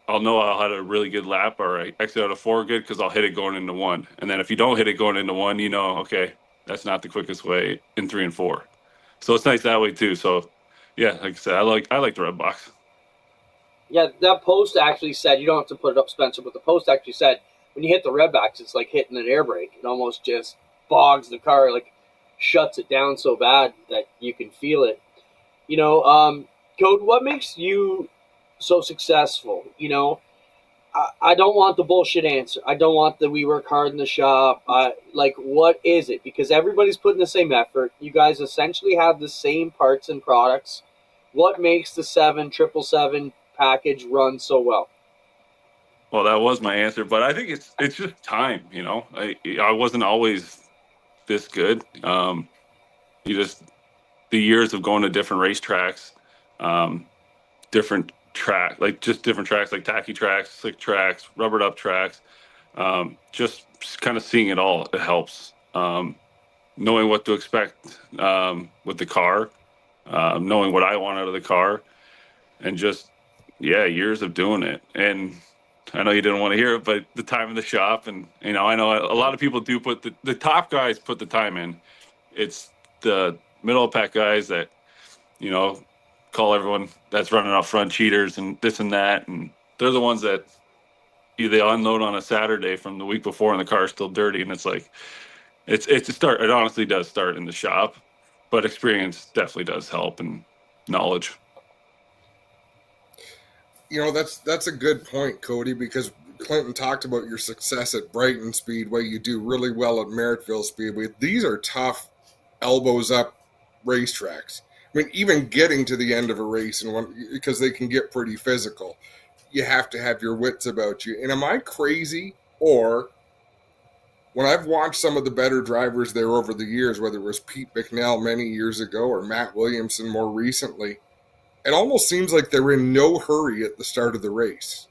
I'll had a really good lap or I exit out of 4 good because I'll hit it going into 1. And then if you don't hit it going into 1, okay, that's not the quickest way in 3 and 4. So it's nice that way too. So yeah, like I said, I like the red box. Yeah, that post actually said, you don't have to put it up, Spencer, but the post actually said when you hit the red box, it's like hitting an air brake. It almost just bogs the car, like shuts it down so bad that you can feel it. Code, what makes you so successful? I don't want the bullshit answer. I don't want the we work hard in the shop. Like, what is it? Because everybody's putting the same effort. You guys essentially have the same parts and products. What makes the 777 package run so well? Well, that was my answer, but I think it's just time. You know, I wasn't always this good. You just the years of going to different racetracks, different different tracks like tacky tracks, slick tracks, rubbered up tracks. Just kind of seeing it all, it helps. Knowing what to expect with the car, knowing what I want out of the car, and just years of doing it. And I know you didn't want to hear it, but the time in the shop, and I know a lot of people do put the top guys put the time in. It's the middle pack guys that call everyone that's running out front cheaters and this and that, and they're the ones that they unload on a Saturday from the week before, and the car's still dirty, and it's like it's a start. It honestly does start in the shop, but experience definitely does help, and knowledge. That's a good point, Cody, because Clinton talked about your success at Brighton Speedway. You do really well at Merrittville Speedway. These are tough, elbows up racetracks. I mean, even getting to the end of a race, because they can get pretty physical, you have to have your wits about you. And am I crazy? Or when I've watched some of the better drivers there over the years, whether it was Pete Bicknell many years ago or Matt Williamson more recently, it almost seems like they're in no hurry at the start of the race.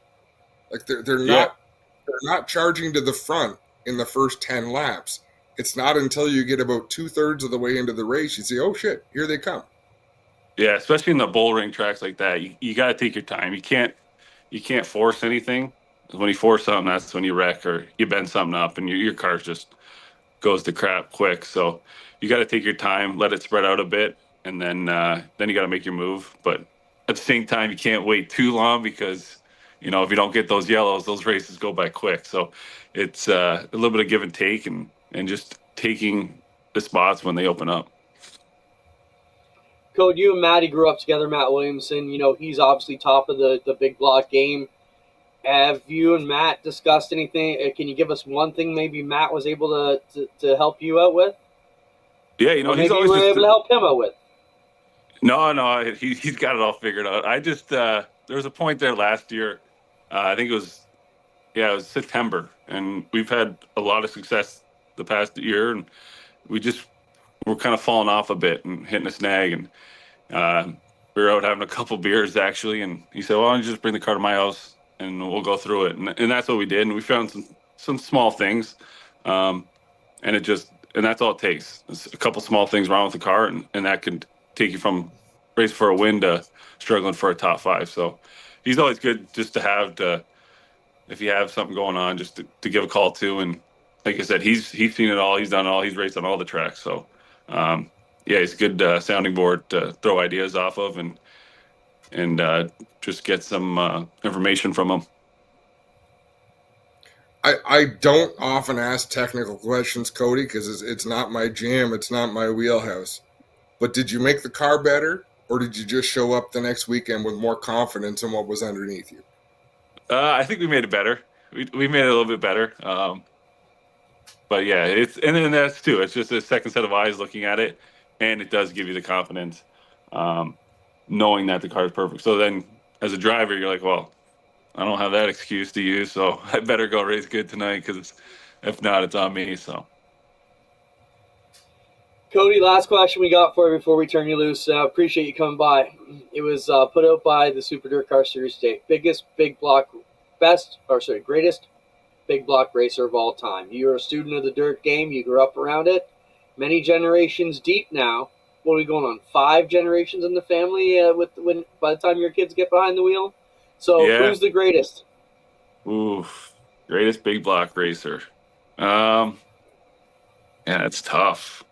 Like they're not charging to the front in the first 10 laps. It's not until you get about 2/3 of the way into the race you see, oh shit, here they come. Yeah, especially in the bull ring tracks like that, you got to take your time. You can't force anything. When you force something, that's when you wreck or you bend something up, and your car just goes to crap quick. So you got to take your time, let it spread out a bit, and then you got to make your move. But at the same time, you can't wait too long because if you don't get those yellows, those races go by quick. So it's a little bit of give and take, and just taking the spots when they open up. Code, you and Matty grew up together, Matt Williamson. He's obviously top of the big block game. Have you and Matt discussed anything? Can you give us one thing maybe Matt was able to help you out with? Yeah, or he's maybe always you were able to help him out with. No, he's got it all figured out. I just there was a point there last year. I think it was September, and we've had a lot of success the past year, and we're kind of falling off a bit and hitting a snag, and we were out having a couple beers actually, and he said, "Well, why don't you just bring the car to my house and we'll go through it," and that's what we did, and we found some small things, and that's all it takes. It's a couple small things wrong with the car, and that could take you from race for a win to struggling for a top 5. So he's always good just to have if you have something going on, just to give a call to. And like I said, he's seen it all, he's done it all, he's raced on all the tracks. So he's a good sounding board to throw ideas off of, and just get some information from him. I don't often ask technical questions, Cody, because it's not my jam, it's not my wheelhouse. But did you make the car better, or did you just show up the next weekend with more confidence in what was underneath you? I think we made it better. We made it a little bit better. But yeah, and then that's too. It's just a second set of eyes looking at it, and it does give you the confidence, knowing that the car is perfect. So then, as a driver, you're like, well, I don't have that excuse to use, so I better go race good tonight, because if not, it's on me. So. Cody, last question we got for you before we turn you loose. Appreciate you coming by. It was put out by the Super Dirt Car Series today. Greatest big block racer of all time. You're a student of the dirt game. You grew up around it. Many generations deep now. What are we going on? 5 generations in the family by the time your kids get behind the wheel? So who's the greatest? Greatest big block racer. It's tough.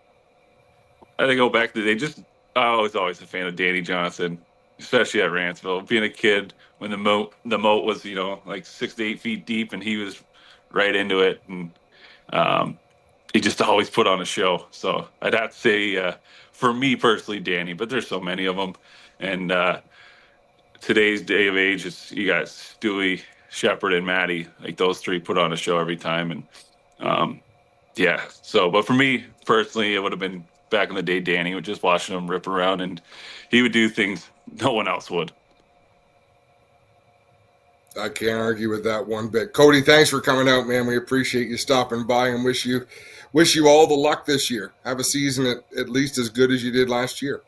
I think go back to I was always a fan of Danny Johnson, especially at Rantsville. Being a kid when the moat was like 6 to 8 feet deep, and he was right into it, and he just always put on a show. So I'd have to say, for me personally, Danny. But there's so many of them, and today's day of age, you got Stewie, Shepard and Maddie, like those three put on a show every time. And yeah, so, but for me personally, it would have been back in the day, Danny, would just watching him rip around, and he would do things no one else would. I can't argue with that one bit. Cody, thanks for coming out, man. We appreciate you stopping by and wish you all the luck this year. Have a season at least as good as you did last year.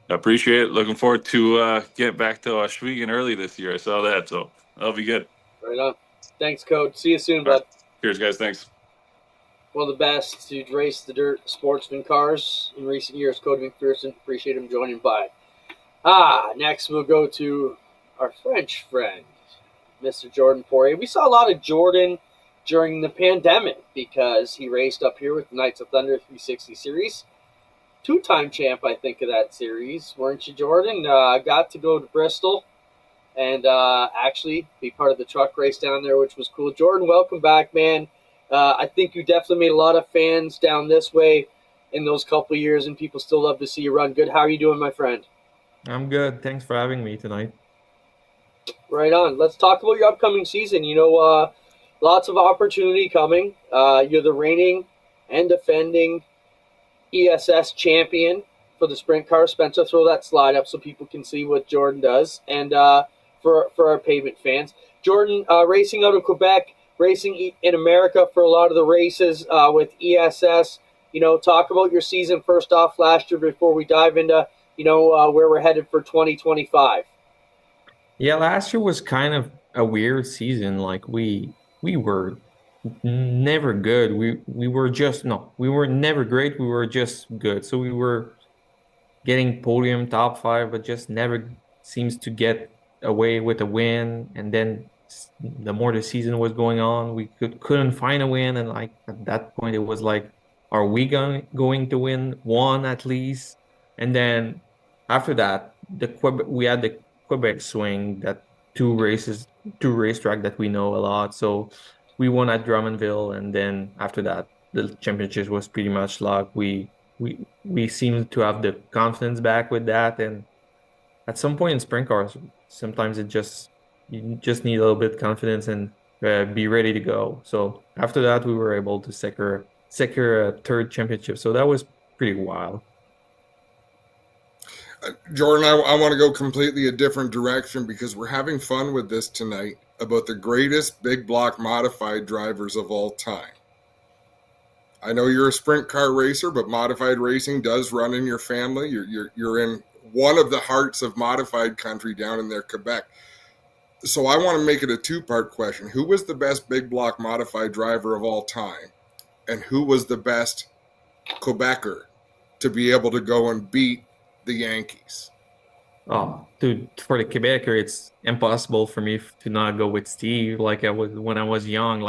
I appreciate it. Looking forward to get back to Schwiegen early this year. I saw that, so that'll be good. Right on. Thanks, Coach. See you soon, bud. Cheers, guys. Thanks. One of the best to race the dirt sportsman cars in recent years, Cody McPherson. Appreciate him joining by. Next we'll go to our French friend, Mr. Jordan Poirier. We saw a lot of Jordan during the pandemic because he raced up here with the Knights of Thunder 360 series. Two-time champ, I think, of that series, weren't you, Jordan? Got to go to Bristol and actually be part of the truck race down there, which was cool. Jordan, welcome back, man. I think you definitely made a lot of fans down this way in those couple of years, and people still love to see you run good. How are you doing, my friend? I'm good. Thanks for having me tonight. Right on. Let's talk about your upcoming season. You know, lots of opportunity coming. You're the reigning and defending ESS champion for the sprint car. Spencer, throw that slide up so people can see what Jordan does. And for our pavement fans, Jordan racing out of Quebec, racing in America for a lot of the races with ESS. You know, talk about your season first off last year before we dive into, where we're headed for 2025. Yeah, last year was kind of a weird season. Like we were never good. We were never great. We were just good. So we were getting podium top 5, but just never seems to get away with a win. And then the more the season was going on, we couldn't find a win. And like at that point, it was like, are we going to win one at least? And then after that, we had the Quebec swing, that two racetrack that we know a lot. So we won at Drummondville, and then after that, the championship was pretty much luck. We seemed to have the confidence back with that, and at some point in sprint cars, sometimes you just need a little bit of confidence and be ready to go. So after that, we were able to secure a third championship. So that was pretty wild. Jordan, I want to go completely a different direction because we're having fun with this tonight about the greatest big block modified drivers of all time. I know you're a sprint car racer, but modified racing does run in your family. You're in one of the hearts of modified country down in there, Quebec. So I want to make it a two-part question. Who was the best big block modified driver of all time? And who was the best Quebecer to be able to go and beat the Yankees? Oh, dude, for the Quebecer, it's impossible for me to not go with Steve. Like I was when I was young.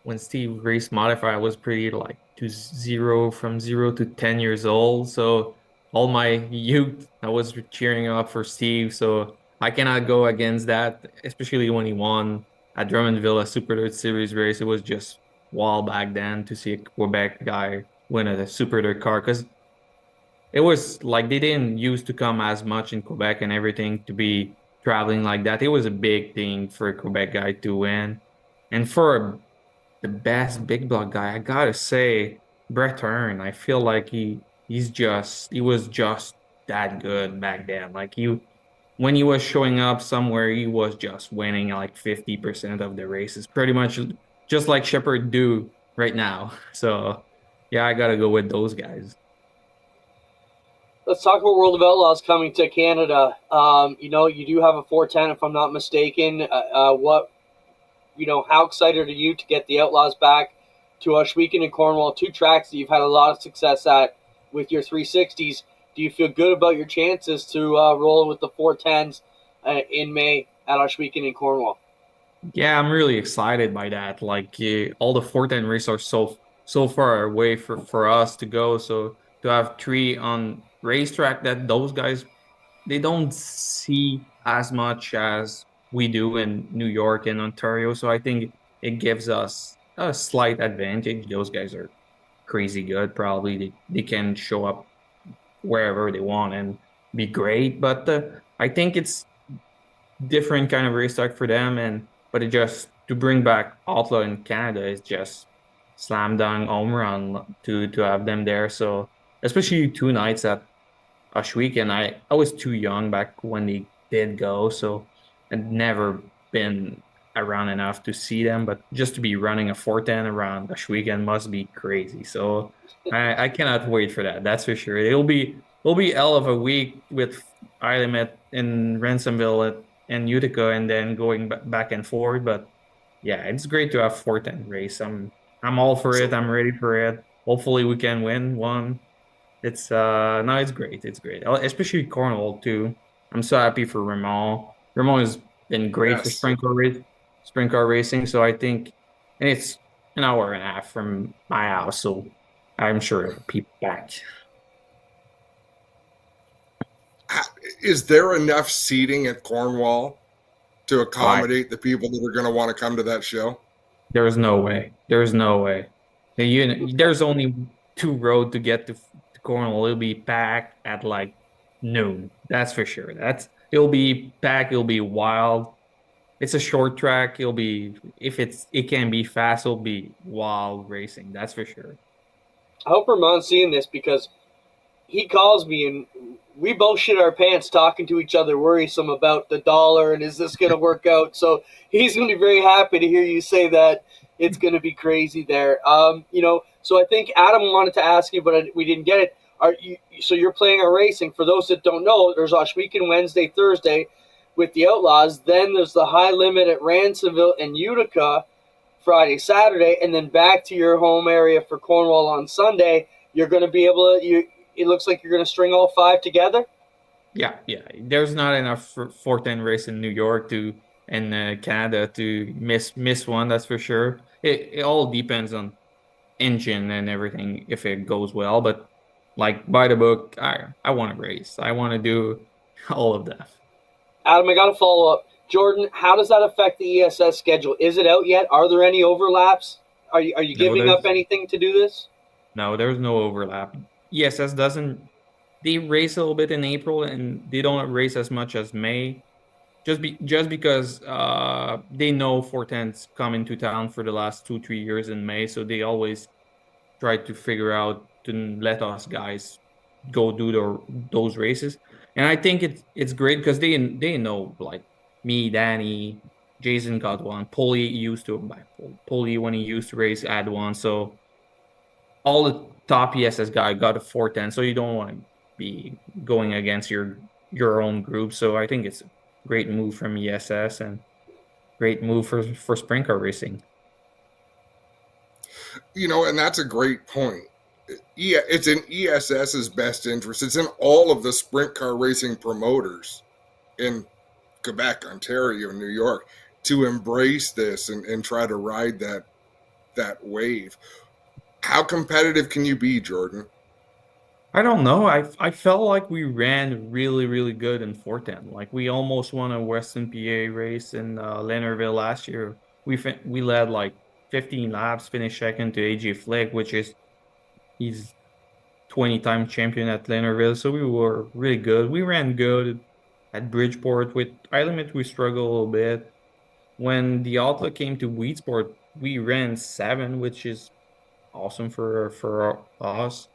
When Steve raced modified, I was pretty from 0 to 10 years old. So all my youth, I was cheering up for Steve. So I cannot go against that, especially when he won at Drummondville, a Super Dirt Series race. It was just wild back then to see a Quebec guy win at a Super Dirt car, because it was like they didn't used to come as much in Quebec and everything to be traveling like that. It was a big thing for a Quebec guy to win. And for the best big block guy, I gotta say, Brett Hearn. I feel like he was just that good back then. Like when he was showing up somewhere, he was just winning like 50% of the races, pretty much just like Shepard do right now. So yeah, I gotta go with those guys. Let's talk about World of Outlaws coming to Canada. You do have a 410, if I'm not mistaken. How excited are you to get the Outlaws back to Schwiegen and Cornwall, two tracks that you've had a lot of success at with your 360s? Do you feel good about your chances to roll with the 410s in May at Schwiegen and Cornwall? Yeah, I'm really excited by that. Like all the 410 races are so far away for us to go. So to have three on racetrack that those guys, they don't see as much as we do in New York and Ontario. So I think it gives us a slight advantage. Those guys are crazy good. Probably they can show up wherever they want and be great. But I think it's different kind of racetrack for them. And but it just to bring back Outlaw in Canada is just slam dunk home run to have them there. So especially 2 nights at Ash Weekend, I was too young back when they did go, so I'd never been around enough to see them. But just to be running a 410 around Ash Weekend must be crazy. So I cannot wait for that. That's for sure. It'll be hell of a week with Ireland in Ransomville and Utica, and then going back and forth. But yeah, it's great to have 410 race. I'm all for it. So I'm ready for it. Hopefully we can win one. It's no, it's great. It's great. Especially Cornwall too. I'm so happy for Ramon. Ramon has been great for yes, sprint car racing. So I think, and it's an hour and a half from my house, so I'm sure people back. is there enough seating at Cornwall to I accommodate the people that are going to want to come to that show? There's no way. There's no way. There's only two road to get to Cornwall. It'll be packed at like noon. That's for sure. It'll be packed. It'll be wild. It's a short track. It'll be if it can be fast. It'll be wild racing. That's for sure. I hope Ramon's seeing this because he calls me and we both shit our pants talking to each other, worrisome about the dollar and is this going to work out. So he's going to be very happy to hear you say that it's going to be crazy there. So I think Adam wanted to ask you, but we didn't get it. So you're playing a racing. For those that don't know, there's Osh Weekend Wednesday, Thursday with the Outlaws. Then there's the high limit at Ransomville and Utica Friday, Saturday, and then back to your home area for Cornwall on Sunday. You're going to be able to. It looks like you're going to string all five together. Yeah, yeah. There's not enough for 410 race in New York to and Canada to miss one. That's for sure. It all depends on engine and everything if it goes well. But like by the book, I want to race. I want to do all of that. Adam, I got to follow up. Jordan, how does that affect the ESS schedule? Is it out yet? Are there any overlaps? Are you No, giving up anything to do this? there's no overlap. ESS doesn't. They race a little bit in April and they don't race as much as May. Just because they know 410's coming to town for the last 2-3 years in May, so they always try to figure out to let us guys go do those races. And I think it's great because they know like me, Danny, Jason got one. Pulley used to Pulley when he used to race had one. So all the top ESS guy got a 410. So you don't want to be going against your own group. So I think it's a great move from ESS and great move for sprint car racing. And that's a great point. It's in ESS's best interest. It's in all of the sprint car racing promoters in Quebec, Ontario, New York to embrace this and try to ride that wave. How competitive can you be, Jordan? I don't know. I felt like we ran really, really good in 410. Like we almost won a Western PA race in Leonardville last year. We led like 15 laps, finished second to AJ Flick, which is he's 20-time champion at Leonardville. So we were really good. We ran good at Bridgeport. With Ironman, we struggled a little bit. When the Outlaw came to Weedsport, we ran 7, which is awesome for us.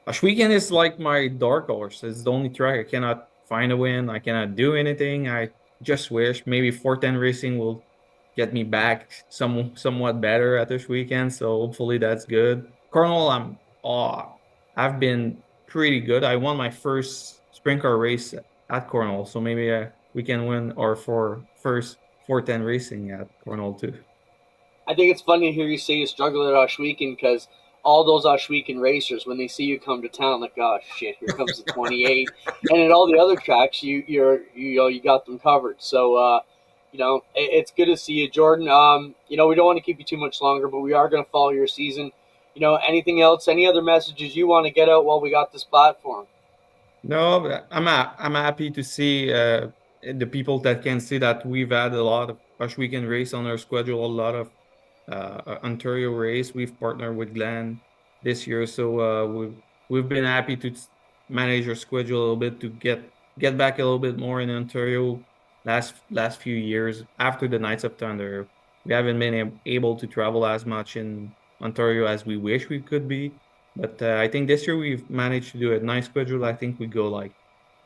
Ashweekend is like my dark horse. It's the only track I cannot find a win. I cannot do anything. I just wish maybe 410 Racing will get me back somewhat better at this weekend. So hopefully that's good. Cornwall, I've been pretty good. I won my first sprint car race at Cornwall, so maybe we can win our first 410 Racing at Cornwall too. I think it's funny to hear you say you struggle at Osh Weekend because all those Osh Weekend racers, when they see you come to town, like, oh shit, here comes the 28, and at all the other tracks, you got them covered. So it's good to see you, Jordan. We don't want to keep you too much longer, but we are going to follow your season. Anything else? Any other messages you want to get out while we got this platform? No, but I'm happy to see the people that can see that we've had a lot of Osh Weekend race on our schedule, a lot of Ontario race. We've partnered with Glenn this year, so we've been happy to manage our schedule a little bit to get back a little bit more in Ontario. last few years after the Knights of Thunder, we haven't been able to travel as much in Ontario as we wish we could be. But I think this year we've managed to do a nice schedule. I think we go like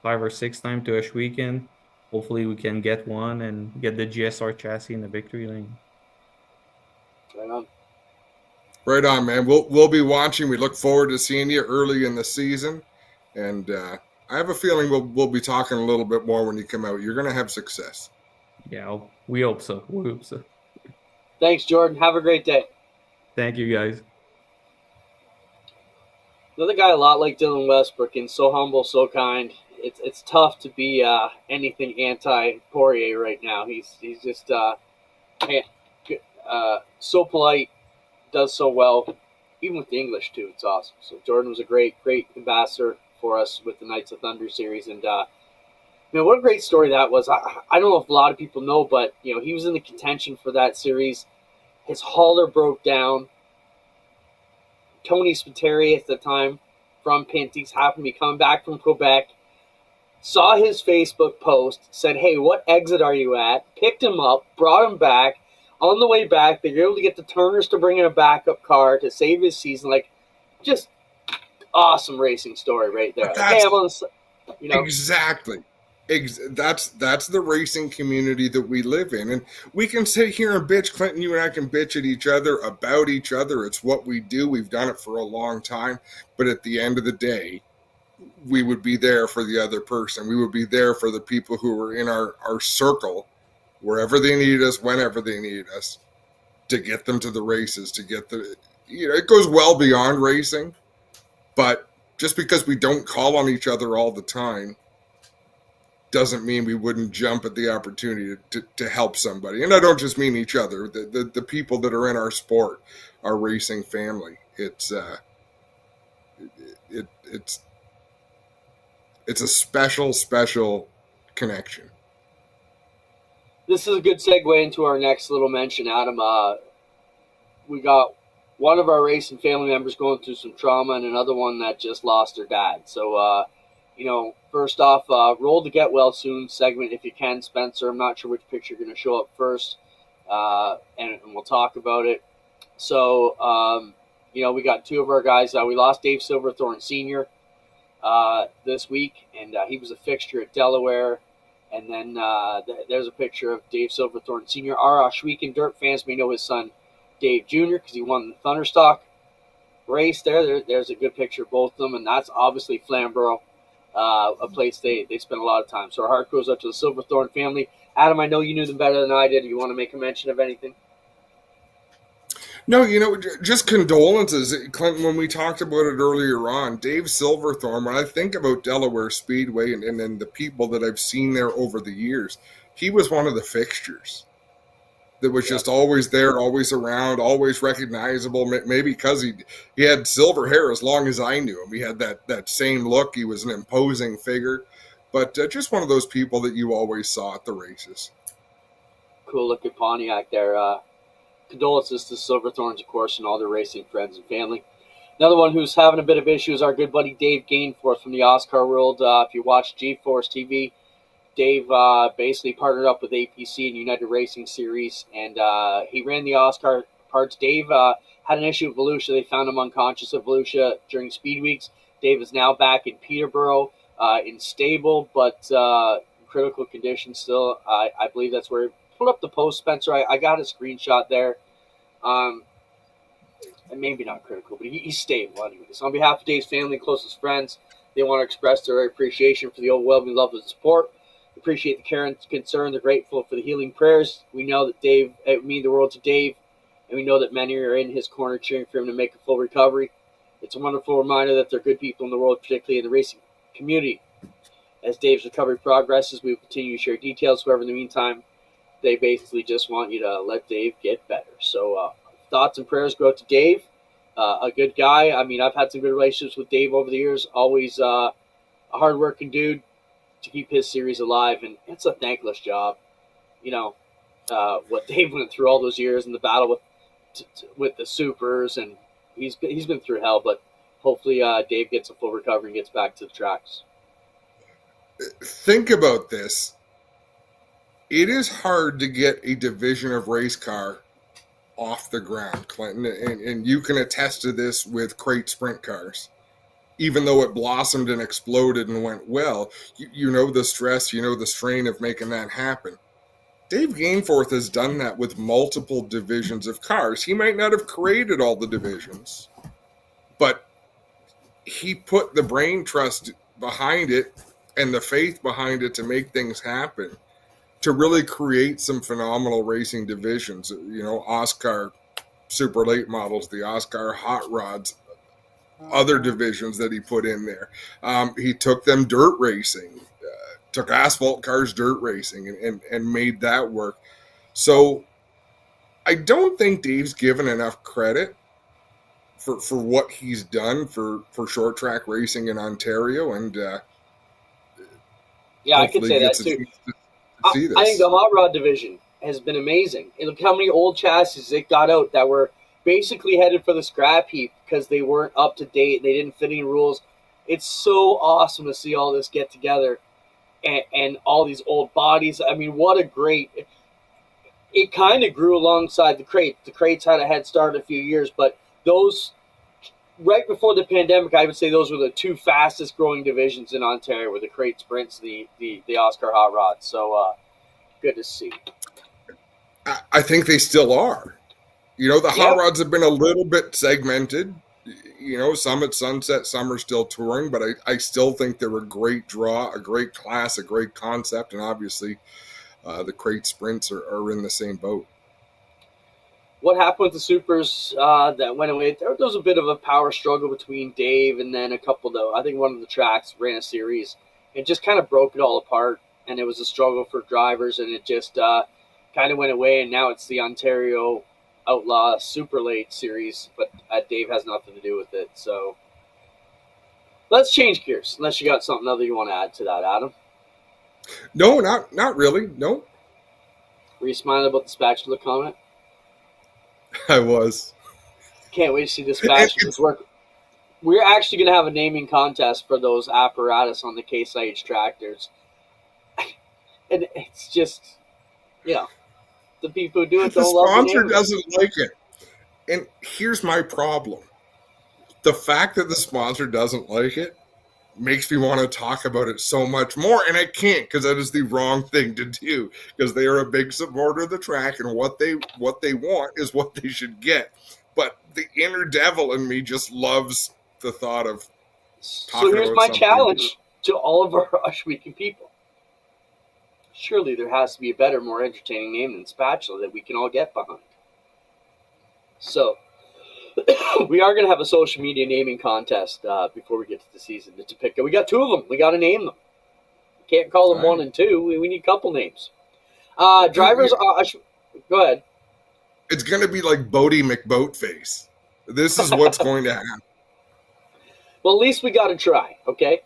5 or 6 times to Ash weekend. Hopefully we can get one and get the GSR chassis in the victory lane. Right on. Right on, man. We'll be watching. We look forward to seeing you early in the season, and I have a feeling we'll be talking a little bit more when you come out. You're going to have success. Yeah, we hope so. We hope so. Thanks, Jordan. Have a great day. Thank you, guys. Another guy a lot like Dylan Westbrook, and so humble, so kind. It's tough to be anything anti Poirier right now. He's just so polite, does so well, even with the English too. It's awesome. So Jordan was a great ambassador for us with the Knights of Thunder series, and what a great story that was. I don't know if a lot of people know, but he was in the contention for that series. His hauler broke down. Tony Spiteri at the time from Pinty's happened to be coming back from Quebec, saw his Facebook post, said, "Hey, what exit are you at?" Picked him up, brought him back. On the way back, they were able to get the Turners to bring in a backup car to save his season. Like, just awesome racing story right there. Like, hey, I'm on the, Exactly. That's the racing community that we live in, and we can sit here and bitch. Clinton, you and I can bitch at each other about each other. It's what we do. We've done it for a long time, but at the end of the day, we would be there for the other person. We would be there for the people who were in our circle, wherever they needed us, whenever they needed us, to get them to the races, to get it goes well beyond racing, but just because we don't call on each other all the time doesn't mean we wouldn't jump at the opportunity to help somebody. And I don't just mean each other, the people that are in our sport, our racing family. It's a special connection. This is a good segue into our next little mention, Adam. We got one of our racing family members going through some trauma and another one that just lost their dad. So, first off, roll the Get Well Soon segment if you can, Spencer. I'm not sure which picture you're going to show up first, and we'll talk about it. So, we got two of our guys. We lost Dave Silverthorne Sr. This week, and he was a fixture at Delaware. And then there's a picture of Dave Silverthorne Sr. Our Ashweekan Dirt fans may know his son, Dave Jr., because he won the Thunderstock race there. There's a good picture of both of them, and that's obviously Flamborough, a place they spend a lot of time. So our heart goes out to the Silverthorne family. Adam, I know you knew them better than I did. You want to make a mention of anything? No, just condolences, Clinton. When we talked about it earlier on, Dave Silverthorne, when I think about Delaware Speedway and then the people that I've seen there over the years, he was one of the fixtures that was just always there, always around, always recognizable, maybe because he had silver hair as long as I knew him. He had that same look. He was an imposing figure, but just one of those people that you always saw at the races. Cool looking Pontiac there. Condolences to Silverthorns, of course, and all their racing friends and family. Another one who's having a bit of issues, our good buddy Dave Gainforth from the Oscar world. If you watch G-Force TV, Dave basically partnered up with APC and United Racing Series, and he ran the Oscar parts. Dave had an issue with Volusia. They found him unconscious at Volusia during Speed Weeks. Dave is now back in Peterborough in stable, but critical condition still. I believe that's where he pulled up the post, Spencer. I got a screenshot there. And maybe not critical, but he's stable anyways. On behalf of Dave's family and closest friends, they want to express their appreciation for the overwhelming love and support. Appreciate the care and concern. They're grateful for the healing prayers. We know that Dave, it means the world to Dave, and we know that many are in his corner cheering for him to make a full recovery. It's a wonderful reminder that there are good people in the world, particularly in the racing community. As Dave's recovery progresses, we will continue to share details. However, in the meantime, they basically just want you to let Dave get better. So thoughts and prayers go out to Dave, a good guy. I mean, I've had some good relationships with Dave over the years. Always a hard-working dude to keep his series alive, and it's a thankless job. What Dave went through all those years in the battle with the supers, and he's been through hell. But hopefully, Dave gets a full recovery and gets back to the tracks. Think about this. it is hard to get a division of race car off the ground, Clinton, and you can attest to this with crate sprint cars. Even though it blossomed and exploded and went well, you know the stress, you know the strain of making that happen. Dave Gainforth has done that with multiple divisions of cars. He might not have created all the divisions, but he put the brain trust behind it and the faith behind it to make things happen, to really create some phenomenal racing divisions. You know, Oscar super late models, the Oscar hot rods, other divisions that he put in there. He took them dirt racing, took asphalt cars dirt racing, and made that work. So I don't think Dave's given enough credit for what he's done for short track racing in Ontario, and yeah, I could say that too. I think the hot rod division has been amazing. And look how many old chassis it got out that were basically headed for the scrap heap because they weren't up to date. They didn't fit any rules. It's so awesome to see all this get together and all these old bodies. I mean, what a great... It kind of grew alongside the crate. The crates had a head start a few years, but those... Right before the pandemic, I would say those were the two fastest growing divisions in Ontario, were the crate sprints, the Oscar hot rods. So good to see. I think they still are. You know, the hot rods have been a little bit segmented. You know, some at Sunset, some are still touring, but I still think they're a great draw, a great class, a great concept, and obviously the crate sprints are in the same boat. What happened with the supers that went away? There was a bit of a power struggle between Dave and then a couple, though. I think one of the tracks ran a series. It just kind of broke it all apart, and it was a struggle for drivers, and it just kind of went away, and now it's the Ontario Outlaw Super Late series, but Dave has nothing to do with it. So let's change gears, unless you got something other you want to add to that, Adam. No, not really. No. Were you smiling about the spatula comment? I was. Can't wait to see the spatulas work. We're actually going to have a naming contest for those apparatus on the Case IH tractors. And it's just, you know, the people who do it don't love it. The sponsor doesn't like it. And here's my problem. The fact that the sponsor doesn't like it makes me want to talk about it so much more, and I can't, because that is the wrong thing to do, because they are a big supporter of the track, and what they want is what they should get. But the inner devil in me just loves the thought of talking about. So here's my challenge to all of our Ashweekan people. Surely there has to be a better, more entertaining name than Spatula that we can all get behind. So we are going to have a social media naming contest before we get to the season to pick. We got two of them. We got to name them. Can't call them one and two. We need a couple names. Drivers. Go ahead. It's going to be like Bodie McBoatface. This is what's going to happen. Well, at least we got to try. Okay.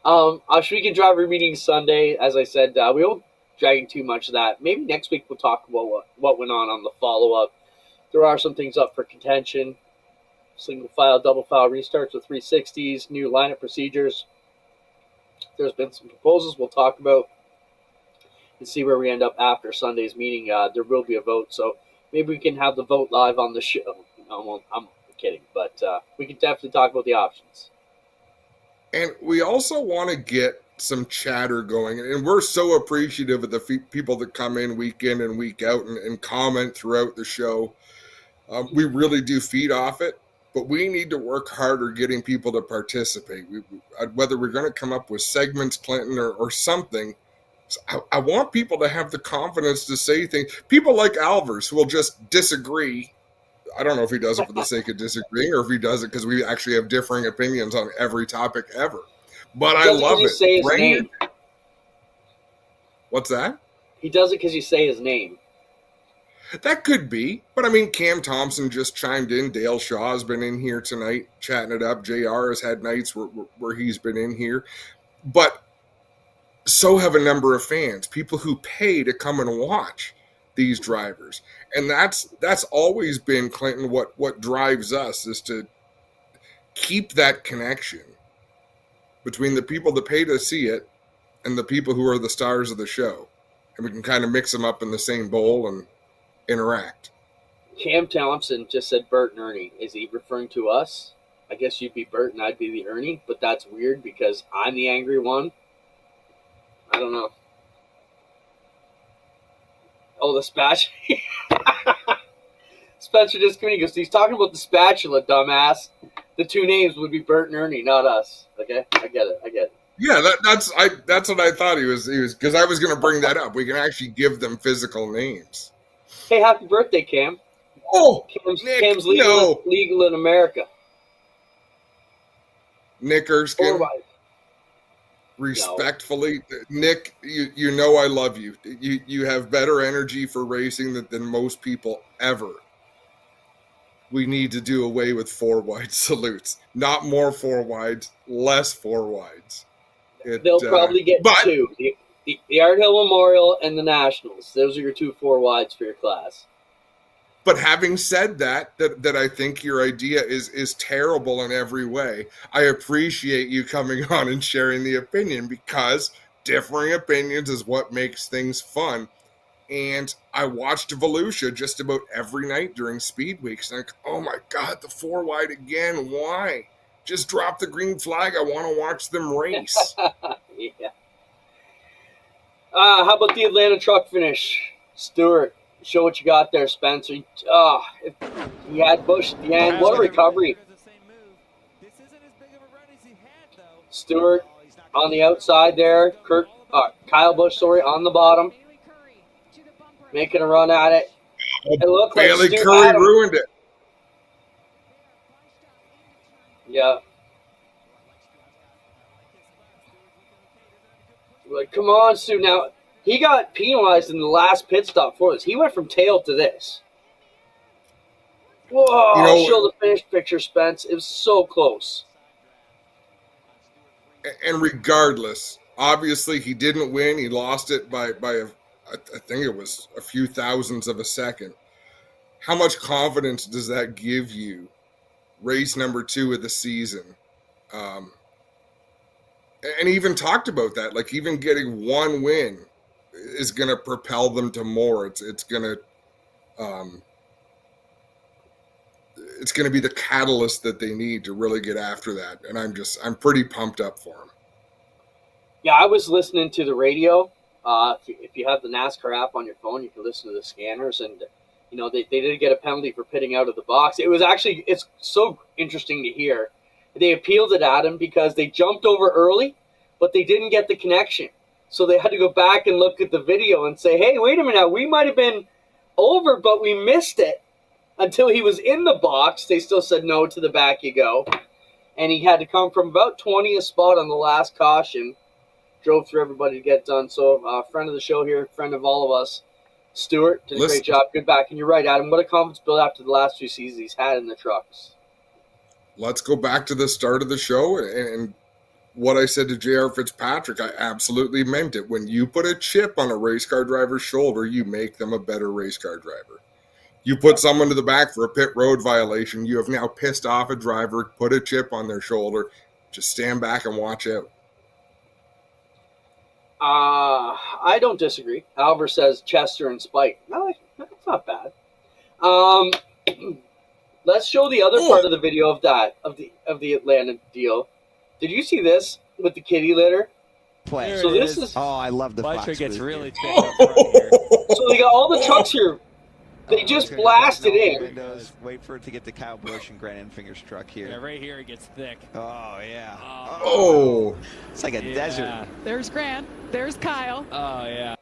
Ashweekan driver meeting Sunday. As I said, we won't drag too much of that. Maybe next week we'll talk about what went on the follow up. There are some things up for contention. Single file, double file restarts with 360s, new lineup procedures. There's been some proposals we'll talk about and see where we end up after Sunday's meeting. There will be a vote, so maybe we can have the vote live on the show. No, I'm kidding, but we can definitely talk about the options. And we also want to get some chatter going, and we're so appreciative of the people that come in week and week out and comment throughout the show. We really do feed off it. But we need to work harder getting people to participate. Whether we're going to come up with segments, Clinton, or something, I want people to have the confidence to say things. People like Alvers who will just disagree. I don't know if he does it for the sake of disagreeing or if he does it because we actually have differing opinions on every topic ever. But I love it. Say his name. What's that? He does it because you say his name. That could be, but I mean, Cam Thompson just chimed in. Dale Shaw has been in here tonight, chatting it up. JR has had nights where he's been in here, but so have a number of fans, people who pay to come and watch these drivers, and that's always been, Clinton, what drives us is to keep that connection between the people that pay to see it and the people who are the stars of the show. and we can kind of mix them up in the same bowl and interact. Cam Thompson just said Bert and Ernie. Is he referring to us? I guess you'd be Bert and I'd be the Ernie, but that's weird because I'm the angry one. I don't know. Oh, the spatula. Spencer just coming. He goes, he's talking about the spatula, dumbass. The two names would be Bert and Ernie, not us. Okay? I get it. Yeah, that's what I thought he was because I was going to bring that up. We can actually give them physical names. Hey, happy birthday, Cam. Oh, Cam's Nick, legal in America. Nick Erskine. Forward. Respectfully, no. Nick, you know I love you. You have better energy for racing than most people ever. We need to do away with 4-wide salutes. Not more 4-wides, less 4-wides. They'll probably get two. The Art Hill Memorial and the Nationals. Those are your two 4-wides for your class. But having said that I think your idea is terrible in every way. I appreciate you coming on and sharing the opinion because differing opinions is what makes things fun. And I watched Volusia just about every night during Speed Weeks. And I'm like, oh my God, the 4-wide again. Why? Just drop the green flag. I want to watch them race. Yeah. How about the Atlanta truck finish? Stuart. Show what you got there, Spencer. If he had Busch at the end. What a recovery. Stewart on the outside there. Kyle Busch, on the bottom. Making a run at it. It looked like Bailey Curry ruined it. Yeah. Like, come on, Stu. Now, he got penalized in the last pit stop for this. He went from tail to this. Whoa, show the finish picture, Spence. It was so close. And regardless, obviously he didn't win. He lost it by I think it was a few thousandths of a second. How much confidence does that give you? Race number 2 of the season. And he even talked about that. Like, even getting one win is going to propel them to more. It's going to be the catalyst that they need to really get after that. And I'm pretty pumped up for him. Yeah, I was listening to the radio. If you have the NASCAR app on your phone, you can listen to the scanners. And, they did get a penalty for pitting out of the box. It's so interesting to hear. They appealed it at him because they jumped over early, but they didn't get the connection. So they had to go back and look at the video and say, hey, wait a minute, we might have been over, but we missed it. Until he was in the box, they still said, no, to the back you go. And he had to come from about 20th spot on the last caution. Drove through everybody to get done. So friend of the show here, friend of all of us, Stuart, did a great job. Good back. And you're right, Adam. What a confidence build after the last 2 seasons he's had in the trucks. Let's go back to the start of the show and what I said to J.R. Fitzpatrick. I absolutely meant it. When you put a chip on a race car driver's shoulder, you make them a better race car driver. You put someone to the back for a pit road violation, you have now pissed off a driver, put a chip on their shoulder. Just stand back and watch out. I don't disagree. Albert says Chester and Spike. No, that's not bad. Let's show the other part of the video of the Atlanta deal. Did you see this with the kitty litter? Play. So this is. Oh, I love the Fletcher Fox gets booth really here. thick up front here. So they got all the trucks here. They just blasted in. Windows. Wait for it to get to Kyle Busch and Grant Enfinger's truck here. Yeah, right here it gets thick. Oh, yeah. Oh. It's like a desert. There's Grant. There's Kyle. Oh, yeah.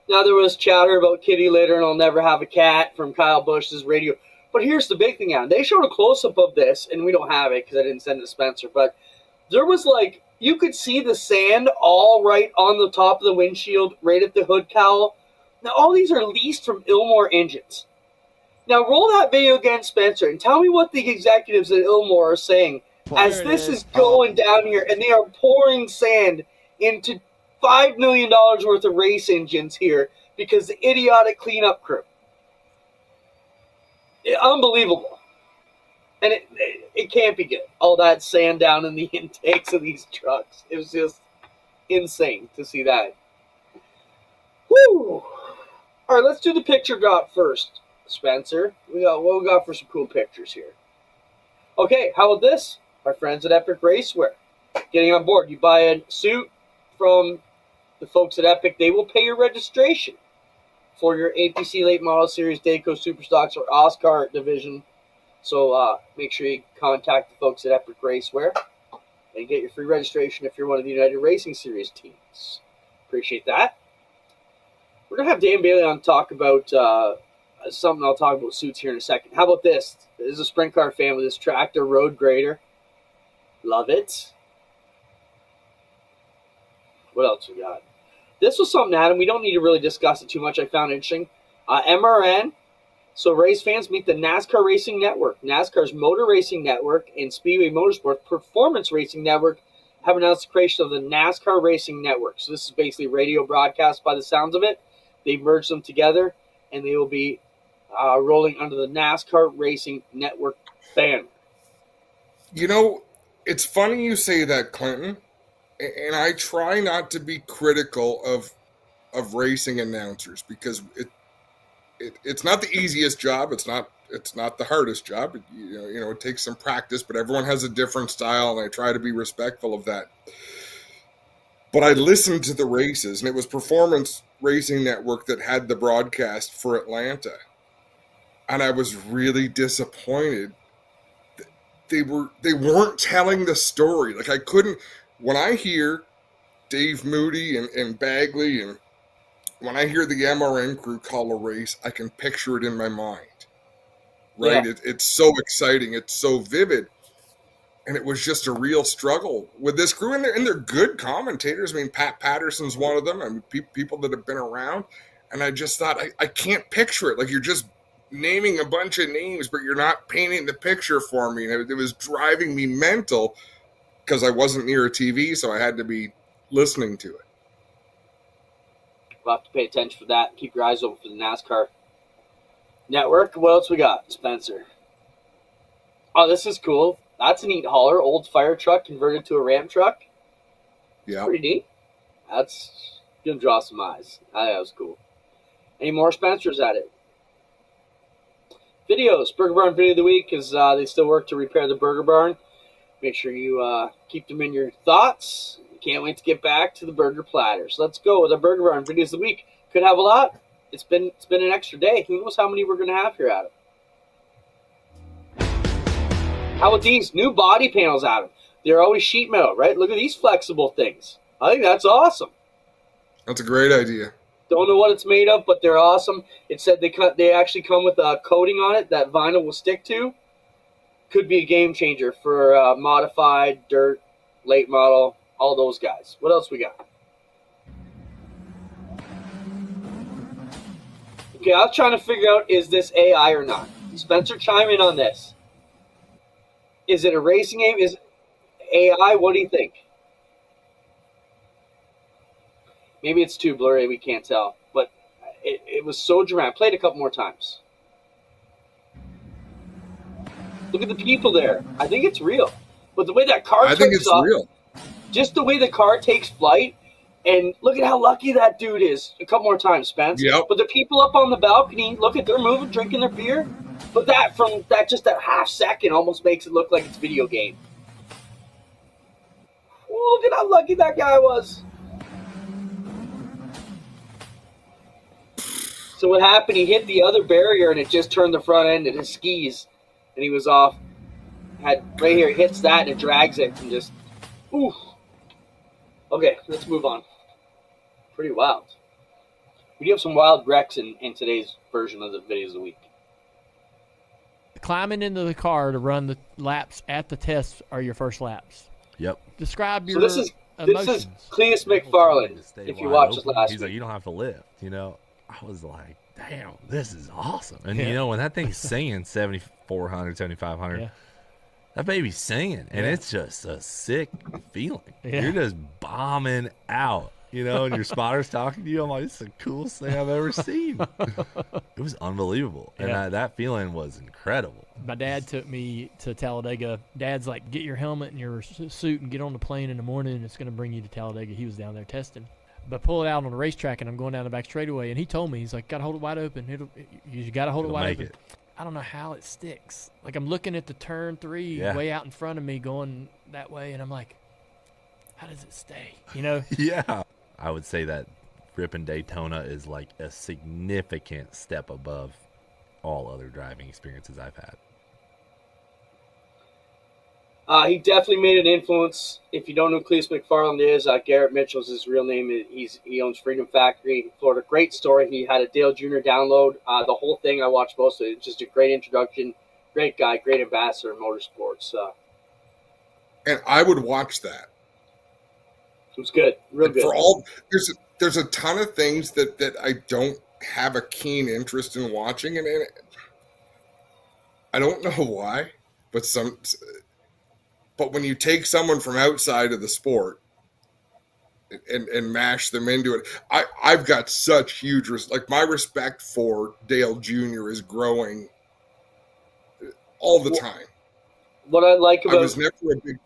Now there was chatter about kitty litter and I'll never have a cat from Kyle Busch's radio. But here's the big thing, Adam. They showed a close-up of this, and we don't have it because I didn't send it to Spencer, but there was you could see the sand all right on the top of the windshield, right at the hood cowl. Now, all these are leased from Ilmore engines. Now, roll that video again, Spencer, and tell me what the executives at Ilmore are saying as this is going down here, and they are pouring sand into $5 million worth of race engines here because the idiotic cleanup crew. Unbelievable. And it can't be good. All that sand down in the intakes of these trucks. It was just insane to see that. Woo! Woo! All right, let's do the picture drop first, Spencer. What we got for some cool pictures here. Okay, how about this? Our friends at Epic Racewear getting on board. You buy a suit from the folks at Epic, they will pay your registration for your APC Late Model Series, Dayco Superstocks, or Oscar division. So make sure you contact the folks at Epic Racewear and get your free registration if you're one of the United Racing Series teams. Appreciate that. We're going to have Dan Bailey on to talk about something. I'll talk about suits here in a second. How about this? This is a sprint car fan with this tractor road grader. Love it. What else we got? This was something, Adam, we don't need to really discuss it too much. I found interesting. MRN, so race fans, meet the NASCAR Racing Network. NASCAR's Motor Racing Network and Speedway Motorsports Performance Racing Network have announced the creation of the NASCAR Racing Network. So this is basically radio broadcast by the sounds of it. They've merged them together, and they will be rolling under the NASCAR Racing Network banner. You know, it's funny you say that, Clinton. And I try not to be critical of racing announcers because it's not the easiest job. It's not the hardest job. It takes some practice, but everyone has a different style, and I try to be respectful of that. But I listened to the races, and it was Performance Racing Network that had the broadcast for Atlanta, and I was really disappointed. They weren't telling the story. Like I couldn't. When I hear Dave Moody and Bagley, and when I hear the MRN crew call a race, I can picture it in my mind, right? Yeah. It's so exciting. It's so vivid. And it was just a real struggle with this crew. And they're good commentators. I mean, Pat Patterson's one of them. I mean, people that have been around. And I just thought, I can't picture it. Like you're just naming a bunch of names, but you're not painting the picture for me. And it was driving me mental. Because I wasn't near a TV, so I had to be listening to it. We'll have to pay attention for that. Keep your eyes open for the NASCAR Network. What else we got, Spencer? Oh, this is cool. That's a neat hauler. Old fire truck converted to a ramp truck. Yeah. Pretty neat. That's going to draw some eyes. That was cool. Any more Spencers at it? Videos. Burger Barn Video of the Week is they still work to repair the Burger Barn. Make sure you keep them in your thoughts. Can't wait to get back to the burger platters. Let's go with our Burger Barn Videos of the Week. Could have a lot. It's been an extra day. Who knows how many we're going to have here, Adam? How about these new body panels, Adam? They're always sheet metal, right? Look at these flexible things. I think that's awesome. That's a great idea. Don't know what it's made of, but they're awesome. It said they actually come with a coating on it that vinyl will stick to. Could be a game changer for modified, dirt, late model, all those guys. What else we got? Okay, I was trying to figure out, is this AI or not? Spencer, chime in on this. Is it a racing game? Is it AI? What do you think? Maybe it's too blurry, we can't tell. But it was so dramatic. Play it a couple more times. Look at the people there. I think it's real. But the way that car I think it's real. Just the way the car takes flight, and look at how lucky that dude is. A couple more times, Spence. Yep. But the people up on the balcony, look at they're moving, drinking their beer. But that that half second almost makes it look like it's a video game. Look at how lucky that guy was. So what happened, he hit the other barrier and it just turned the front end of his skis. And he was off. Right here, hits that and it drags it and just, oof. Okay, let's move on. Pretty wild. We do have some wild wrecks in today's version of the videos of the week. Climbing into the car to run the laps at the test are your first laps. Yep. Describe your emotions. This is Cleus McFarland, if you watched this last week. He's like, you don't have to lift, I was like, damn, this is awesome. And, when that thing's singing 7,400, 7,500, yeah. That baby's singing, and it's just a sick feeling. Yeah. You're just bombing out, and your spotter's talking to you. I'm like, this is the coolest thing I've ever seen. It was unbelievable, and that feeling was incredible. My dad took me to Talladega. Dad's like, get your helmet and your suit and get on the plane in the morning, and it's going to bring you to Talladega. He was down there testing. but pull it out on the racetrack, and I'm going down the back straightaway, and he told me, he's like, got to hold it wide open. You got to hold it wide open. I don't know how it sticks. Like, I'm looking at the turn 3 way out in front of me going that way, and I'm like, how does it stay? You know? Yeah. I would say that ripping Daytona is like a significant step above all other driving experiences I've had. He definitely made an influence. If you don't know who Cletus McFarland is, Garrett Mitchell's his real name. He owns Freedom Factory in Florida. Great story. He had a Dale Jr. download. The whole thing, I watched most of it. Just a great introduction. Great guy, great ambassador in motorsports. And I would watch that. It was good, real good. For all there's a ton of things that I don't have a keen interest in watching, and I don't know why, but when you take someone from outside of the sport and mash them into it, I've got such huge my respect for Dale Jr. is growing all the time. What I like about I was never a big.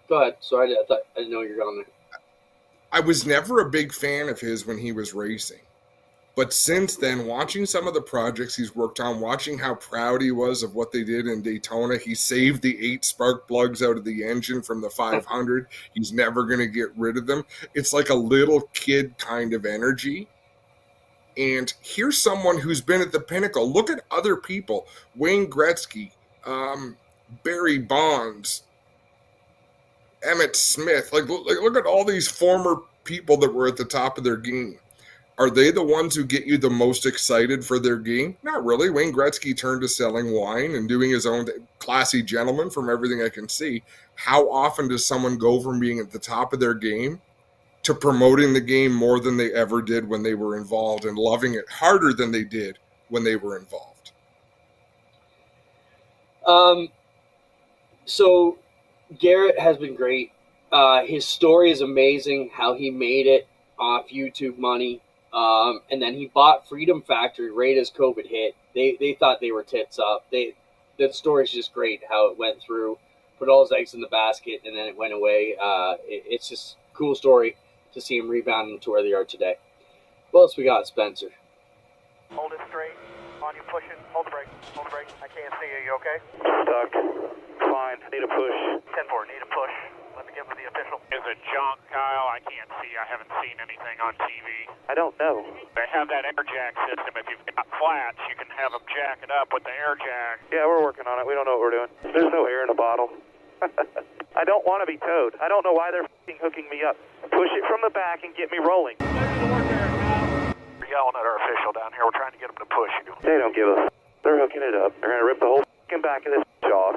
Go ahead. Sorry, I didn't know you were going there. I was never a big fan of his when he was racing. But since then, watching some of the projects he's worked on, watching how proud he was of what they did in Daytona, he saved the 8 spark plugs out of the engine from the 500. He's never going to get rid of them. It's like a little kid kind of energy. And here's someone who's been at the pinnacle. Look at other people. Wayne Gretzky, Barry Bonds, Emmett Smith. Look at all these former people that were at the top of their game. Are they the ones who get you the most excited for their game? Not really. Wayne Gretzky turned to selling wine and doing his own classy gentleman from everything I can see. How often does someone go from being at the top of their game to promoting the game more than they ever did when they were involved and loving it harder than they did when they were involved? So Garrett has been great. His story is amazing, how he made it off YouTube money. And then he bought Freedom Factory right as COVID hit. They thought they were tits up. That story's just great, how it went through, put all his eggs in the basket, and then it went away. It's just a cool story to see him rebound to where they are today. What else we got, Spencer? Hold it straight. On you, push it. Hold the brake. Hold the brake. I can't see you. You okay? Stuck. Fine. Need a push. 10-4. Need a push. Let me get with the official. Is it junk, Kyle? I can't see. I haven't seen anything on TV. I don't know. They have that air jack system. If you've got flats, you can have them jack it up with the air jack. Yeah, we're working on it. We don't know what we're doing. There's no air in a bottle. I don't want to be towed. I don't know why they're hooking me up. Push it from the back and get me rolling. We're yelling at our official down here. We're trying to get them to push you. They don't give a. They're hooking it up. They're going to rip the whole back of this off.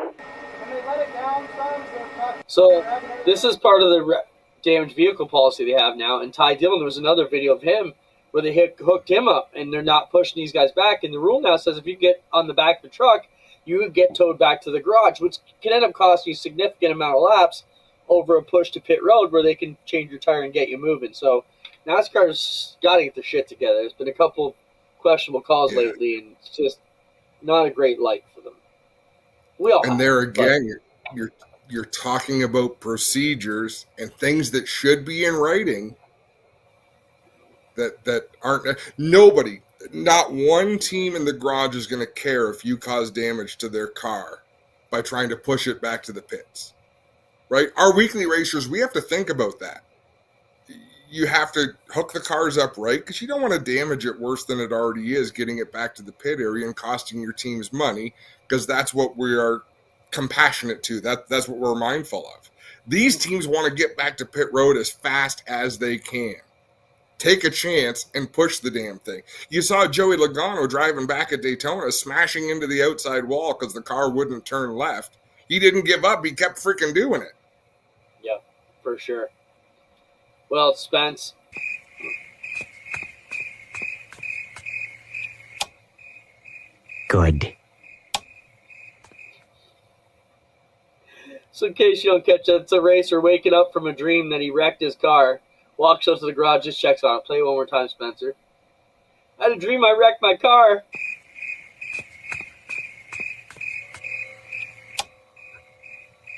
So this is part of the damaged vehicle policy they have now. And Ty Dillon, there was another video of him where they hooked him up, and they're not pushing these guys back. And the rule now says if you get on the back of the truck, you get towed back to the garage, which can end up costing you a significant amount of laps over a push to pit road where they can change your tire and get you moving. So NASCAR's got to get their shit together. There's been a couple questionable calls lately, and it's just not a great light for them. And there again, you're talking about procedures and things that should be in writing that aren't. Nobody, not one team in the garage is going to care if you cause damage to their car by trying to push it back to the pits, right? Our weekly racers, we have to think about that. You have to hook the cars up right because you don't want to damage it worse than it already is, getting it back to the pit area and costing your teams money, because that's what we are compassionate to. That's what we're mindful of. These teams want to get back to pit road as fast as they can. Take a chance and push the damn thing. You saw Joey Logano driving back at Daytona, smashing into the outside wall because the car wouldn't turn left. He didn't give up. He kept freaking doing it. Yeah, for sure. Well, Spence. Good. So in case you don't catch it, it's a racer waking up from a dream that he wrecked his car, walks up to the garage, just checks on it. Play it one more time, Spencer. I had a dream I wrecked my car.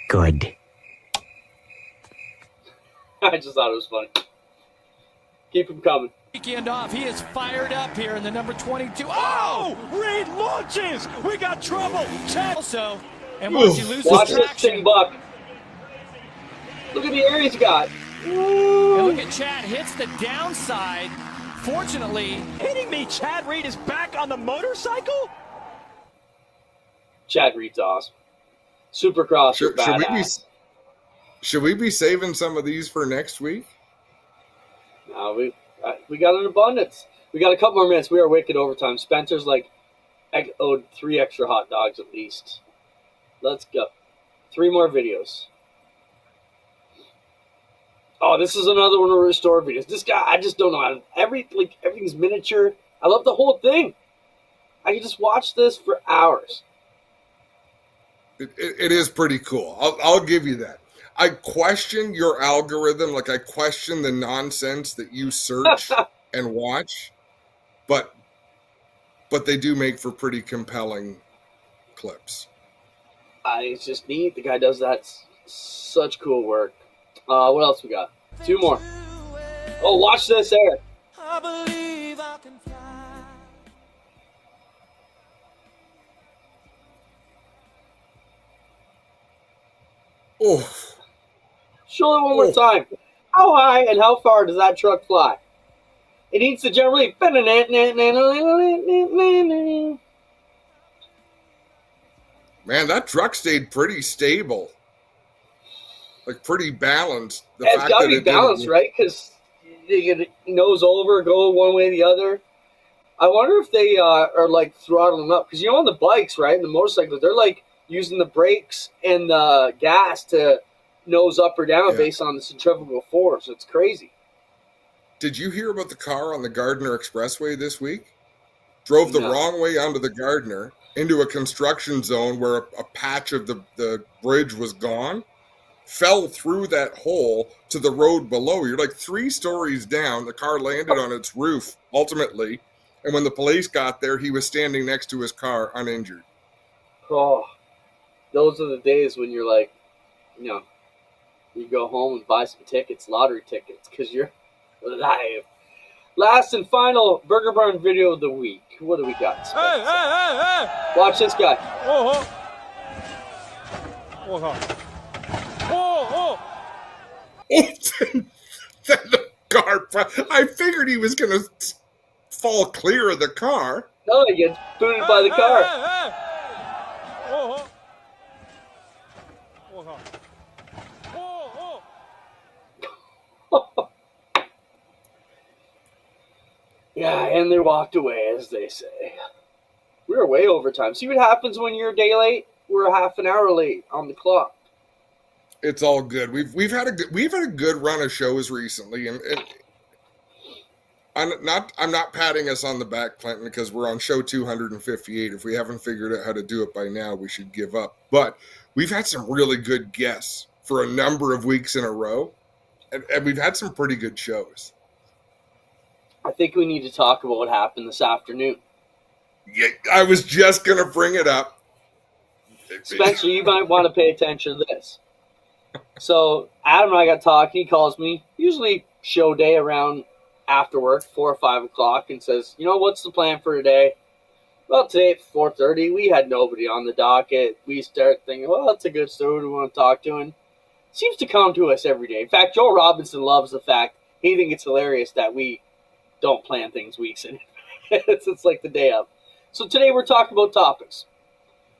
Good. I just thought it was funny. Keep him coming. Weekend off. He is fired up here in the number 22. Oh! Reed launches! We got trouble! Chad also. And once he loses Watch traction. this thing, Buck. Look at the area he's got. And look at Chad. Hits the downside. Fortunately, hitting me, Chad Reed is back on the motorcycle? Chad Reed's awesome. Supercross, should we be saving some of these for next week? No, we got an abundance. We got a couple more minutes. We are wicked overtime. Spencer's owed 3 extra hot dogs at least. Let's go. 3 more videos. Oh, this is another one of our restore videos. This guy, I just don't know. Everything's miniature. I love the whole thing. I can just watch this for hours. It is pretty cool. I'll give you that. I question your algorithm. Like, I question the nonsense that you search and watch. But they do make for pretty compelling clips. It's just neat. The guy does that. Such cool work. What else we got? 2 more. Oh, watch this, Eric. I believe I can fly. Oh. Show it one more time. How high and how far does that truck fly? It needs to generally. Man, that truck stayed pretty stable. Like, pretty balanced. It's got to be balanced, right? Because they get nose over, go one way or the other. I wonder if they are throttling up. Because on the bikes, right, and the motorcycles, they're using the brakes and the gas to nose up or down based on the centrifugal force. It's crazy. Did you hear about the car on the Gardner Expressway this week? Drove the wrong way onto the Gardner into a construction zone where a patch of the bridge was gone. Fell through that hole to the road below. You're 3 stories down. The car landed on its roof, ultimately. And when the police got there, he was standing next to his car, uninjured. Oh, those are the days when you're you go home and buy some tickets, lottery tickets, because you're live. Last and final Burger Barn video of the week. What do we got? Hey. Watch this guy. Oh. The car. I figured he was going to fall clear of the car. No, he gets booted by the car. Yeah, and they walked away, as they say. We were way over time. See what happens when you're a day late? We're a half an hour late on the clock. It's all good. We've had a good run of shows recently, and I'm not patting us on the back, Clinton, because we're on show 258. If we haven't figured out how to do it by now, we should give up. But we've had some really good guests for a number of weeks in a row, and we've had some pretty good shows. I think we need to talk about what happened this afternoon. Yeah, I was just going to bring it up. Spencer, you might want to pay attention to this. So Adam and I got talking. He calls me, usually show day around after work, 4 or 5 o'clock, and says, what's the plan for today? Well, today at 4:30, we had nobody on the docket. We start thinking, well, that's a good story we want to talk to, and seems to come to us every day. In fact, Joe Robinson loves the fact, he thinks it's hilarious that we don't plan things weeks in. It's like the day of. So today we're talking about topics.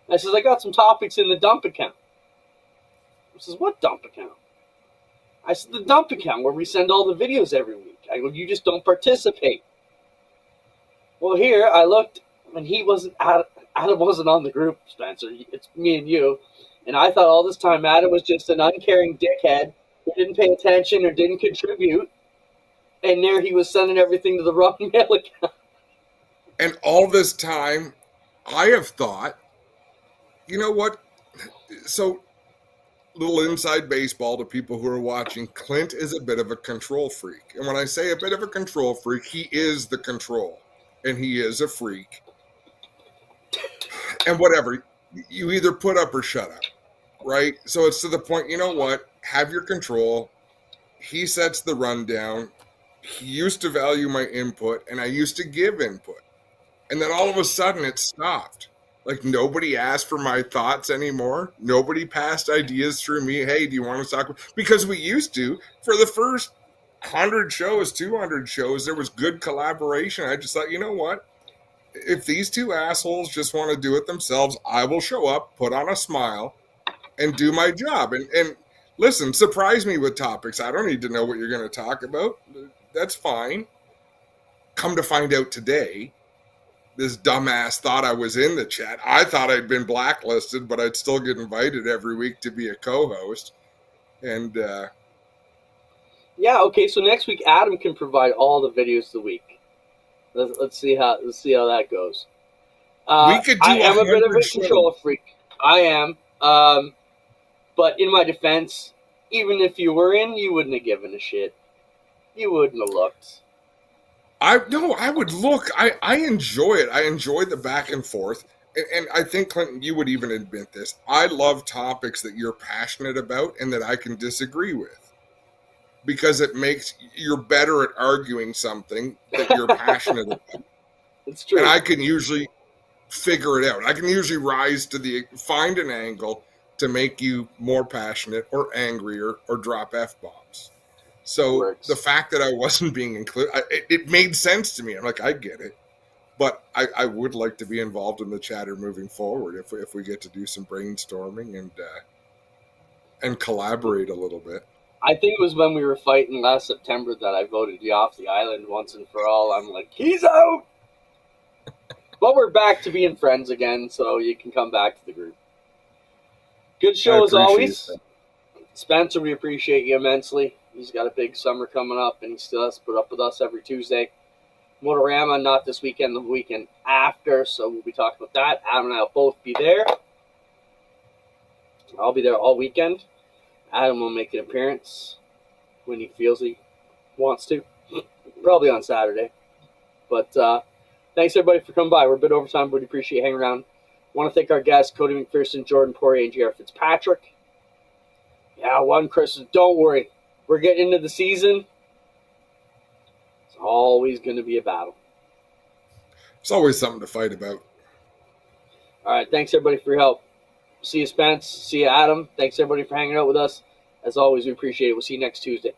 I says, I got some topics in the dump account. He says, what dump account? I said, the dump account where we send all the videos every week. I go, you just don't participate. Well, here I looked, and he wasn't. Adam wasn't on the group, Spencer. It's me and you. And I thought all this time Adam was just an uncaring dickhead who didn't pay attention or didn't contribute. And there he was sending everything to the wrong mail account. And all this time, I have thought, you know what? So, little inside baseball to people who are watching, Clint is a bit of a control freak. And when I say a bit of a control freak, he is the control. And he is a freak. And whatever, you either put up or shut up, right? So it's to the point, you know what? Have your control. He sets the rundown. he used to value my input, and I used to give input. And then all of a sudden it stopped. Like, nobody asked for my thoughts anymore. Nobody passed ideas through me. Hey, do you want to talk? Because we used to, for the first 100 shows, 200 shows, there was good collaboration. I just thought, you know what? If these two assholes just want to do it themselves, I will show up, put on a smile, and do my job. And listen, surprise me with topics. I don't need to know what you're going to talk about. That's fine. Come to find out today, this dumbass thought I was in the chat. I thought I'd been blacklisted, but I'd still get invited every week to be a co-host. And yeah, okay. So next week, Adam can provide all the videos of the week. Let's see how that goes. We could do I am a bit of a shows. control freak. I am. But in my defense, even if you were in, you wouldn't have given a shit. You wouldn't have looked. I would look. I enjoy it. I enjoy the back and forth. And I think, Clinton, you would even admit this. I love topics that you're passionate about and that I can disagree with. Because it makes you're better at arguing something that you're passionate about. It's true. And I can usually figure it out. I can usually find an angle to make you more passionate or angrier or drop F-bombs. So the fact that I wasn't being included, it made sense to me. I'm like, I get it. But I would like to be involved in the chatter moving forward if we get to do some brainstorming and collaborate a little bit. I think it was when we were fighting last September that I voted you off the island once and for all. I'm like, he's out! But we're back to being friends again, so you can come back to the group. Good show as always. That. Spencer, we appreciate you immensely. He's got a big summer coming up, and he still has to put up with us every Tuesday. Motorama, not this weekend, the weekend after, so we'll be talking about that. Adam and I will both be there. I'll be there all weekend. Adam will make an appearance when he feels he wants to. Probably on Saturday. But thanks, everybody, for coming by. We're a bit over time, but we appreciate you hanging around. Want to thank our guests, Cody McPherson, Jordan Poirier, and J.R. Fitzpatrick. Yeah, one Christmas. Don't worry. We're getting into the season. It's always going to be a battle. It's always something to fight about. All right. Thanks, everybody, for your help. See you, Spence. See you, Adam. Thanks, everybody, for hanging out with us. As always, we appreciate it. We'll see you next Tuesday.